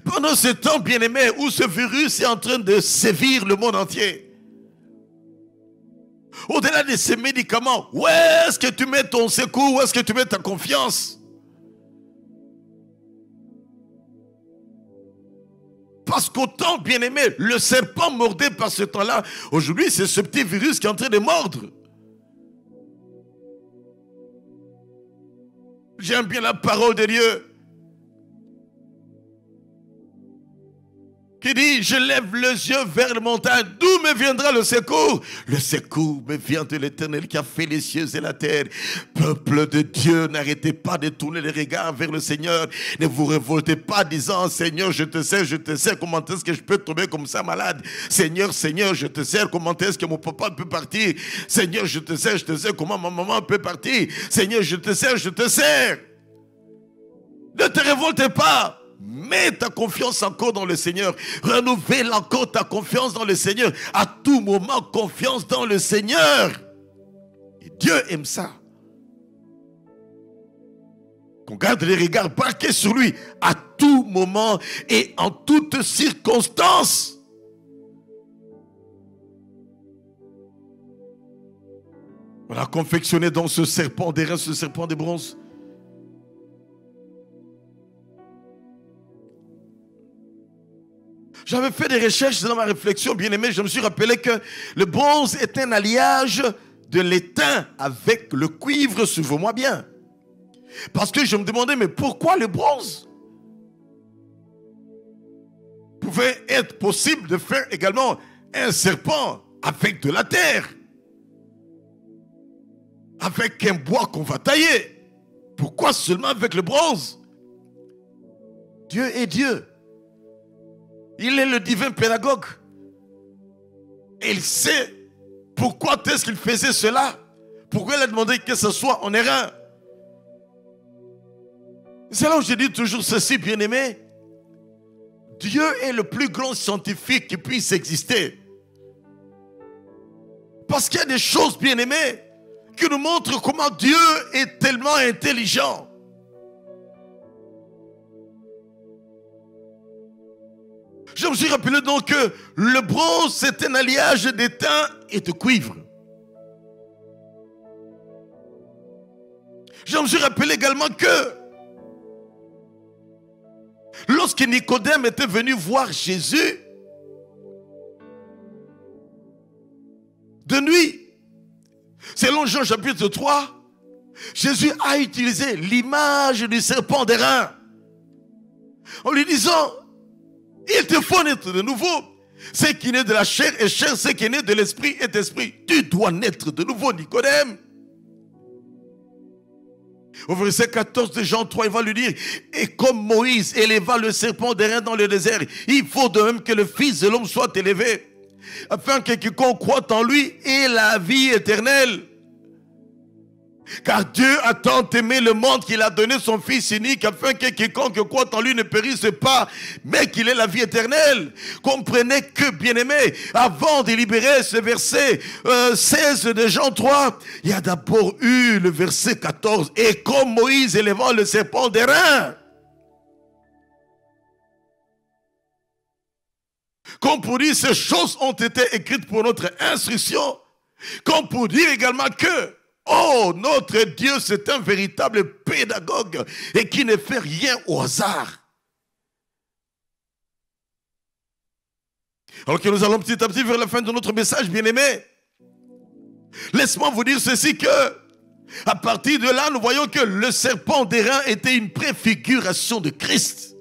Pendant ce temps, bien-aimé, où ce virus est en train de sévir le monde entier, au-delà de ces médicaments, où est-ce que tu mets ton secours? Où est-ce que tu mets ta confiance? Parce qu'autant, bien-aimé, le serpent mordait par ce temps-là, aujourd'hui, c'est ce petit virus qui est en train de mordre. J'aime bien la parole de Dieu. qui dit, je lève les yeux vers les montagnes. D'où me viendra le secours? Le secours me vient de l'Éternel qui a fait les cieux et la terre. Peuple de Dieu, n'arrêtez pas de tourner les regards vers le Seigneur. Ne vous révoltez pas disant, Seigneur, je te sais, comment est-ce que je peux tomber comme ça malade? Seigneur, Seigneur, je te sais, comment est-ce que mon papa peut partir? Seigneur, je te sais, comment ma maman peut partir? Seigneur, je te sais. Ne te révoltez pas. Mets ta confiance encore dans le Seigneur. Renouvelle encore ta confiance dans le Seigneur. À tout moment, confiance dans le Seigneur. Et Dieu aime ça. Qu'on garde les regards braqués sur lui à tout moment et en toutes circonstances. On a confectionné dans ce serpent d'airain, ce serpent de bronze. J'avais fait des recherches dans ma réflexion, bien aimé. Je me suis rappelé que le bronze est un alliage de l'étain avec le cuivre, suivez-moi bien. Parce que je me demandais, mais pourquoi le bronze? Pouvait être possible de faire également un serpent avec de la terre, avec un bois qu'on va tailler. Pourquoi seulement avec le bronze? Dieu est Dieu. Il est le divin pédagogue. Et il sait pourquoi est-ce qu'il faisait cela. Pourquoi il a demandé que ce soit en airain. C'est là où je dis toujours ceci, bien-aimé. Dieu est le plus grand scientifique qui puisse exister. Parce qu'il y a des choses, bien-aimées, qui nous montrent comment Dieu est tellement intelligent. Je me suis rappelé donc que le bronze, c'est un alliage d'étain et de cuivre. Je me suis rappelé également que lorsque Nicodème était venu voir Jésus de nuit, selon Jean chapitre 3, Jésus a utilisé l'image du serpent d'airain en lui disant, il te faut naître de nouveau. Ce qui naît de la chair est chair, ce qui naît de l'esprit est esprit. Tu dois naître de nouveau, Nicodème. Au verset 14 de Jean 3, il va lui dire, et comme Moïse éleva le serpent d'airain dans le désert, il faut de même que le Fils de l'homme soit élevé, afin que quiconque croit en lui ait la vie éternelle. Car Dieu a tant aimé le monde qu'il a donné son Fils unique, afin que quiconque croit en lui ne périsse pas, mais qu'il ait la vie éternelle. Comprenez que, bien-aimés, avant de libérer ce verset 16 de Jean 3, il y a d'abord eu le verset 14. Et comme Moïse élevant le serpent d'airain. Comme pour dire, ces choses ont été écrites pour notre instruction. Comme pour dire également que oh, notre Dieu, c'est un véritable pédagogue et qui ne fait rien au hasard. Alors que nous allons petit à petit vers la fin de notre message, bien-aimés. Laisse-moi vous dire ceci que, à partir de là, nous voyons que le serpent d'airain était une préfiguration de Christ.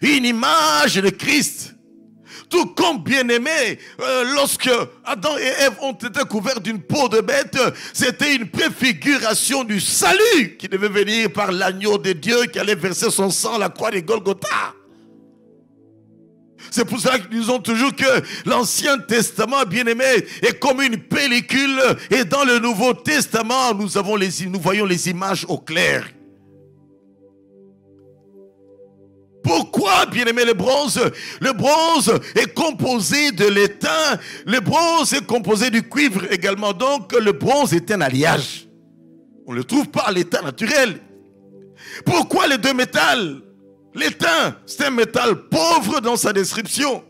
Une image de Christ. Tout comme bien-aimé, lorsque Adam et Ève ont été couverts d'une peau de bête, c'était une préfiguration du salut qui devait venir par l'agneau de Dieu qui allait verser son sang à la croix de Golgotha. C'est pour cela que nous disons toujours que l'Ancien Testament, bien-aimé, est comme une pellicule et dans le Nouveau Testament, nous voyons les images au clair. Pourquoi, bien-aimé, le bronze? Le bronze est composé de l'étain. Le bronze est composé du cuivre également. Donc, le bronze est un alliage. On ne le trouve pas à l'état naturel. Pourquoi les deux métals? L'étain, c'est un métal pauvre dans sa description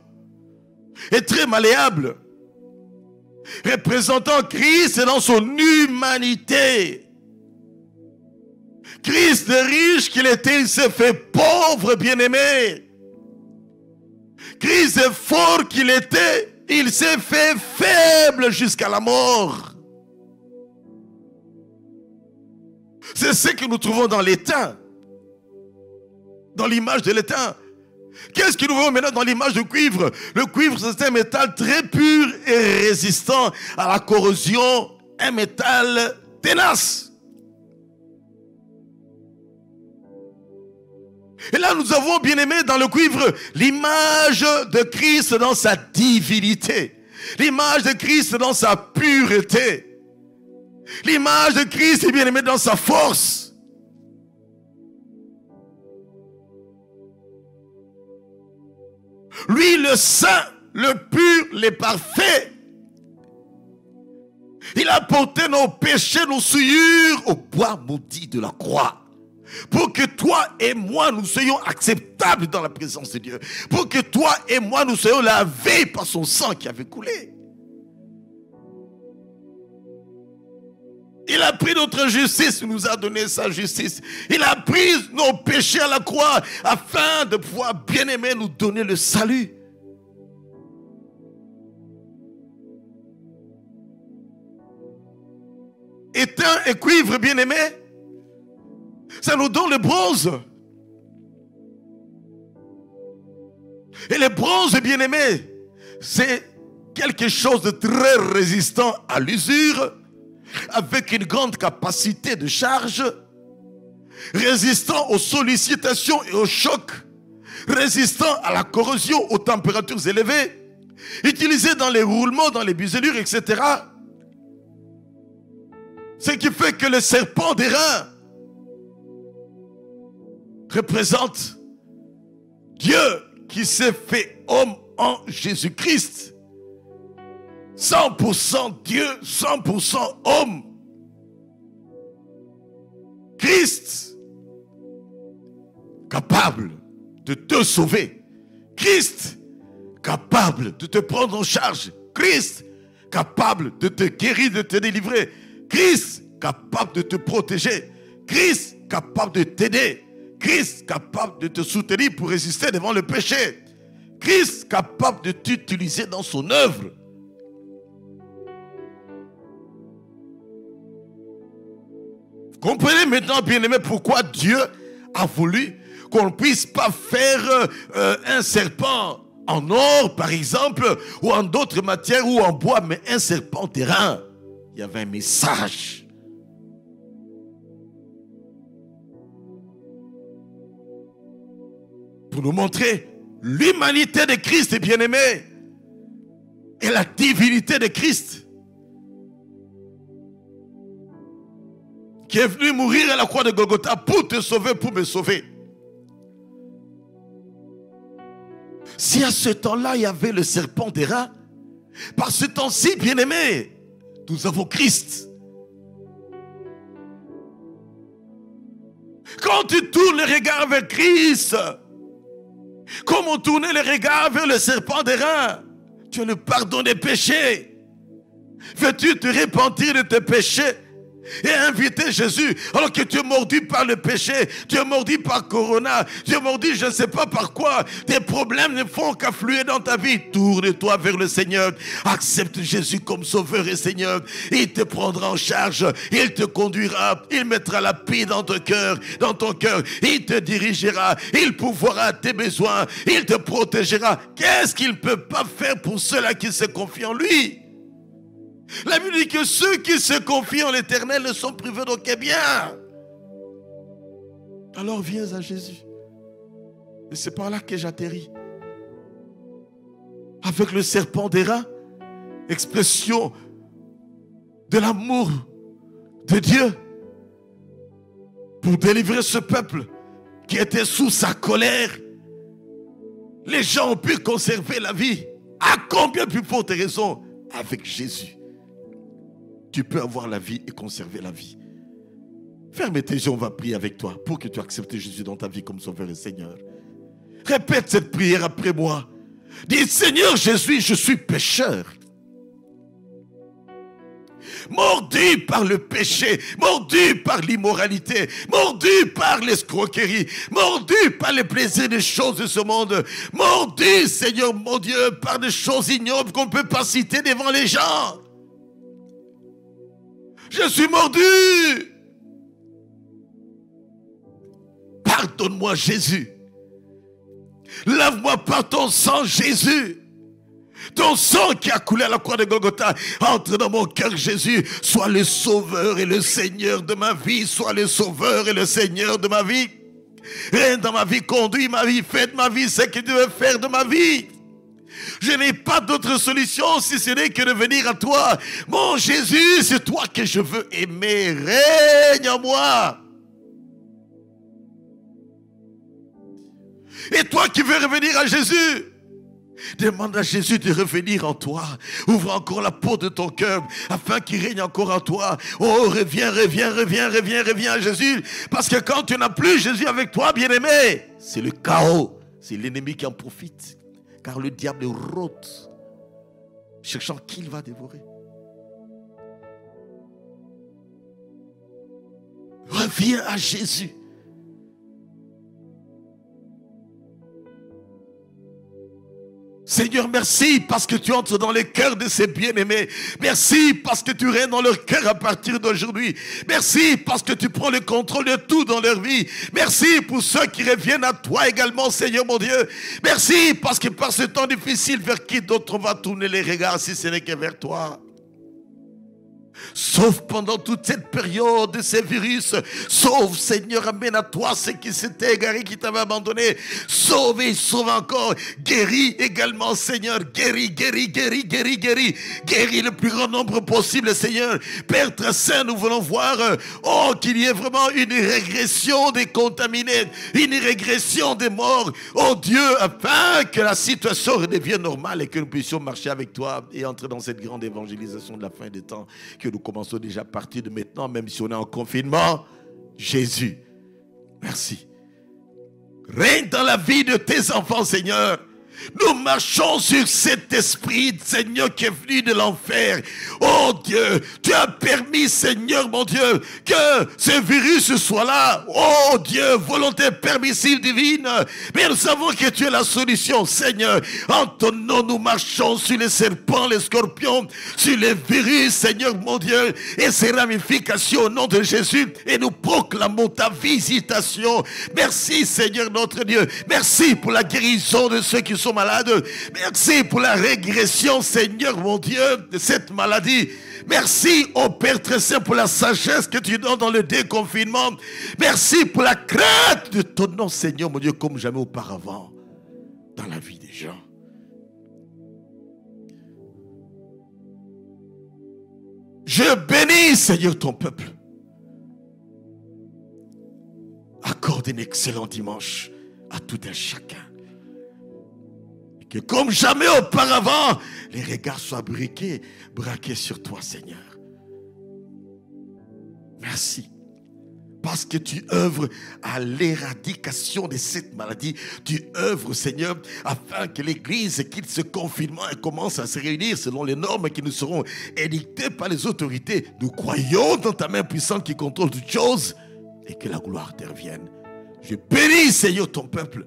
et très malléable, représentant Christ dans son humanité. Christ, de riche qu'il était, il s'est fait pauvre, bien-aimé. Christ, de fort qu'il était, il s'est fait faible jusqu'à la mort. C'est ce que nous trouvons dans l'étain. Dans l'image de l'étain. Qu'est-ce que nous voyons maintenant dans l'image du cuivre? Le cuivre, c'est un métal très pur et résistant à la corrosion, un métal ténace. Et là, nous avons, bien aimé, dans le cuivre, l'image de Christ dans sa divinité. L'image de Christ dans sa pureté. L'image de Christ, bien aimé, dans sa force. Lui, le saint, le pur, le parfait. Il a porté nos péchés, nos souillures au bois maudit de la croix. Pour que toi et moi, nous soyons acceptables dans la présence de Dieu. Pour que toi et moi, nous soyons lavés par son sang qui avait coulé. Il a pris notre justice, il nous a donné sa justice. Il a pris nos péchés à la croix afin de pouvoir, bien aimer, nous donner le salut. Étain et cuivre, bien aimé, ça nous donne le bronze. Et le bronze, bien aimé, c'est quelque chose de très résistant à l'usure, avec une grande capacité de charge, résistant aux sollicitations et aux chocs, résistant à la corrosion, aux températures élevées, utilisé dans les roulements, dans les biselures, etc. Ce qui fait que le serpent d'airain représente Dieu qui s'est fait homme en Jésus-Christ. 100% Dieu, 100% homme. Christ, capable de te sauver. Christ, capable de te prendre en charge. Christ, capable de te guérir, de te délivrer. Christ, capable de te protéger. Christ, capable de t'aider. Christ, capable de te soutenir pour résister devant le péché. Christ, capable de t'utiliser dans son œuvre. Comprenez maintenant, bien-aimés, pourquoi Dieu a voulu qu'on ne puisse pas faire un serpent en or, par exemple, ou en d'autres matières, ou en bois, mais un serpent d'airain. Il y avait un message. Pour nous montrer l'humanité de Christ, bien-aimé, et la divinité de Christ, qui est venu mourir à la croix de Golgotha pour te sauver, pour me sauver. Si à ce temps-là, il y avait le serpent d'airain, par ce temps-ci, bien-aimé, nous avons Christ. Quand tu tournes le regard vers Christ, comme on tournait le regard vers le serpent d'airain, tu as le pardon des péchés. Veux-tu te repentir de tes péchés et inviter Jésus alors que tu es mordu par le péché, tu es mordu par Corona, tu es mordu je ne sais pas par quoi, tes problèmes ne font qu'affluer dans ta vie. Tourne-toi vers le Seigneur, accepte Jésus comme sauveur et Seigneur, il te prendra en charge, il te conduira, il mettra la paix dans ton cœur, il te dirigera, il pourvoira tes besoins, il te protégera. Qu'est-ce qu'il ne peut pas faire pour ceux-là qui se confient en lui? La Bible dit que ceux qui se confient en l'Éternel ne sont privés d'aucun bien. Alors viens à Jésus. Et c'est par là que j'atterris. Avec le serpent d'airain, expression de l'amour de Dieu pour délivrer ce peuple qui était sous sa colère. Les gens ont pu conserver la vie. À combien plus forte raison avec Jésus? Tu peux avoir la vie et conserver la vie. Ferme tes yeux, on va prier avec toi pour que tu acceptes Jésus dans ta vie comme sauveur et Seigneur. Répète cette prière après moi. Dis, Seigneur Jésus, je suis pécheur. Mordu par le péché, mordu par l'immoralité, mordu par l'escroquerie, mordu par les plaisirs des choses de ce monde, mordu, Seigneur mon Dieu, par des choses ignobles qu'on ne peut pas citer devant les gens. Je suis mordu. Pardonne-moi, Jésus. Lave-moi par ton sang, Jésus. Ton sang qui a coulé à la croix de Golgotha, entre dans mon cœur, Jésus. Sois le sauveur et le Seigneur de ma vie. Sois le sauveur et le Seigneur de ma vie. Règne dans ma vie, conduis ma vie, fais de ma vie ce que tu veux faire de ma vie. Je n'ai pas d'autre solution si ce n'est que de venir à toi. Mon Jésus, c'est toi que je veux aimer. Règne en moi. Et toi qui veux revenir à Jésus, demande à Jésus de revenir en toi. Ouvre encore la porte de ton cœur afin qu'il règne encore en toi. Oh, reviens, reviens, reviens, reviens, reviens à Jésus. Parce que quand tu n'as plus Jésus avec toi, bien-aimé, c'est le chaos. C'est l'ennemi qui en profite. Car le diable rôde, cherchant qui il va dévorer. Reviens à Jésus. Seigneur, merci parce que tu entres dans les cœurs de ces bien-aimés. Merci parce que tu règnes dans leur cœur à partir d'aujourd'hui. Merci parce que tu prends le contrôle de tout dans leur vie. Merci pour ceux qui reviennent à toi également, Seigneur mon Dieu. Merci parce que par ce temps difficile, vers qui d'autre on va tourner les regards si ce n'est que vers toi. Sauve pendant toute cette période de ces virus. Sauve, Seigneur, amène à toi ceux qui s'étaient égarés, qui t'avaient abandonné. Sauve et sauve encore. Guéris également, Seigneur. Guéris, guéris, guéris, guéris, guéris. Guéris le plus grand nombre possible, Seigneur. Père très saint, nous voulons voir qu'il y ait vraiment une régression des contaminés, une régression des morts. Oh Dieu, afin que la situation redevienne normale et que nous puissions marcher avec toi et entrer dans cette grande évangélisation de la fin des temps que nous commençons déjà à partir de maintenant, même si on est en confinement. Jésus, merci. Règne dans la vie de tes enfants, Seigneur. Nous marchons sur cet esprit, Seigneur, qui est venu de l'enfer. Oh Dieu, tu as permis, Seigneur, mon Dieu, que ce virus soit là. Oh Dieu, volonté permissive divine. Mais nous savons que tu es la solution, Seigneur. En ton nom, nous marchons sur les serpents, les scorpions, sur les virus, Seigneur, mon Dieu, et ses ramifications au nom de Jésus. Et nous proclamons ta visitation. Merci, Seigneur, notre Dieu. Merci pour la guérison de ceux qui sont malades. Merci pour la régression, Seigneur mon Dieu, de cette maladie. Merci au Père très saint pour la sagesse que tu donnes dans le déconfinement. Merci pour la crainte de ton nom, Seigneur mon Dieu, comme jamais auparavant dans la vie des gens. Je bénis, Seigneur, ton peuple. Accorde un excellent dimanche à tout un chacun. Que comme jamais auparavant, les regards soient braqués sur toi, Seigneur. Merci. Parce que tu œuvres à l'éradication de cette maladie. Tu œuvres, Seigneur, afin que l'Église quitte ce confinement et commence à se réunir selon les normes qui nous seront édictées par les autorités. Nous croyons dans ta main puissante qui contrôle toutes choses et que la gloire te revienne. Je bénis, Seigneur, ton peuple.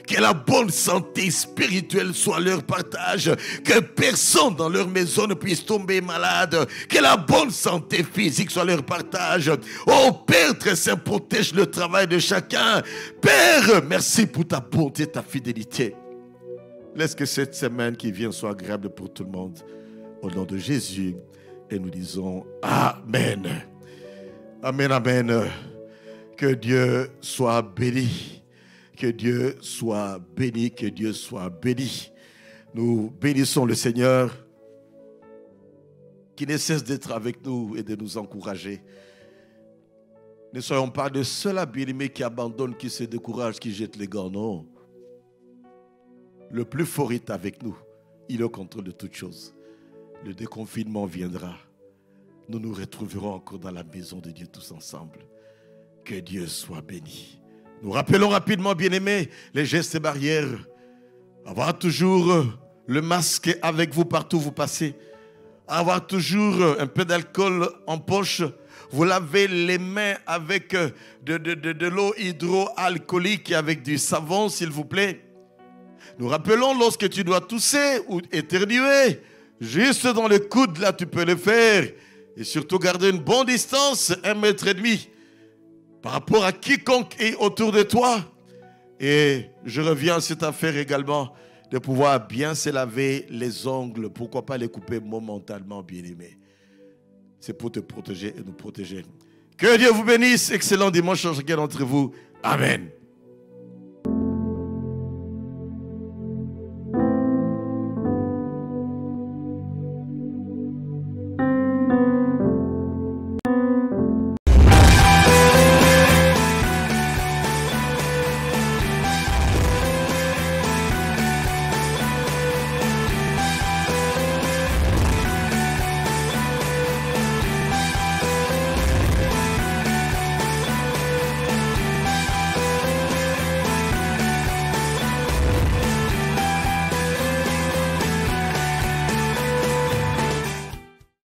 Que la bonne santé spirituelle soit leur partage. Que personne dans leur maison ne puisse tomber malade. Que la bonne santé physique soit leur partage. Oh Père très saint, protège le travail de chacun. Père, merci pour ta bonté, ta fidélité. Laisse que cette semaine qui vient soit agréable pour tout le monde. Au nom de Jésus. Et nous disons Amen. Amen, amen. Que Dieu soit béni. Que Dieu soit béni, que Dieu soit béni. Nous bénissons le Seigneur qui ne cesse d'être avec nous et de nous encourager. Ne soyons pas de ceux-là bien-aimés qui abandonnent, qui se découragent, qui jettent les gants. Non. Le plus fort est avec nous. Il est au contrôle de toutes choses. Le déconfinement viendra. Nous nous retrouverons encore dans la maison de Dieu tous ensemble. Que Dieu soit béni. Nous rappelons rapidement, bien-aimés, les gestes barrières. Avoir toujours le masque avec vous partout où vous passez. Avoir toujours un peu d'alcool en poche. Vous lavez les mains avec de l'eau hydroalcoolique et avec du savon, s'il vous plaît. Nous rappelons, lorsque tu dois tousser ou éternuer, juste dans le coude, là, tu peux le faire. Et surtout, garder une bonne distance, 1,5 m. Par rapport à quiconque est autour de toi. Et je reviens à cette affaire également de pouvoir bien se laver les ongles. Pourquoi pas les couper momentanément, bien-aimé. C'est pour te protéger et nous protéger. Que Dieu vous bénisse. Excellent dimanche à chacun d'entre vous. Amen.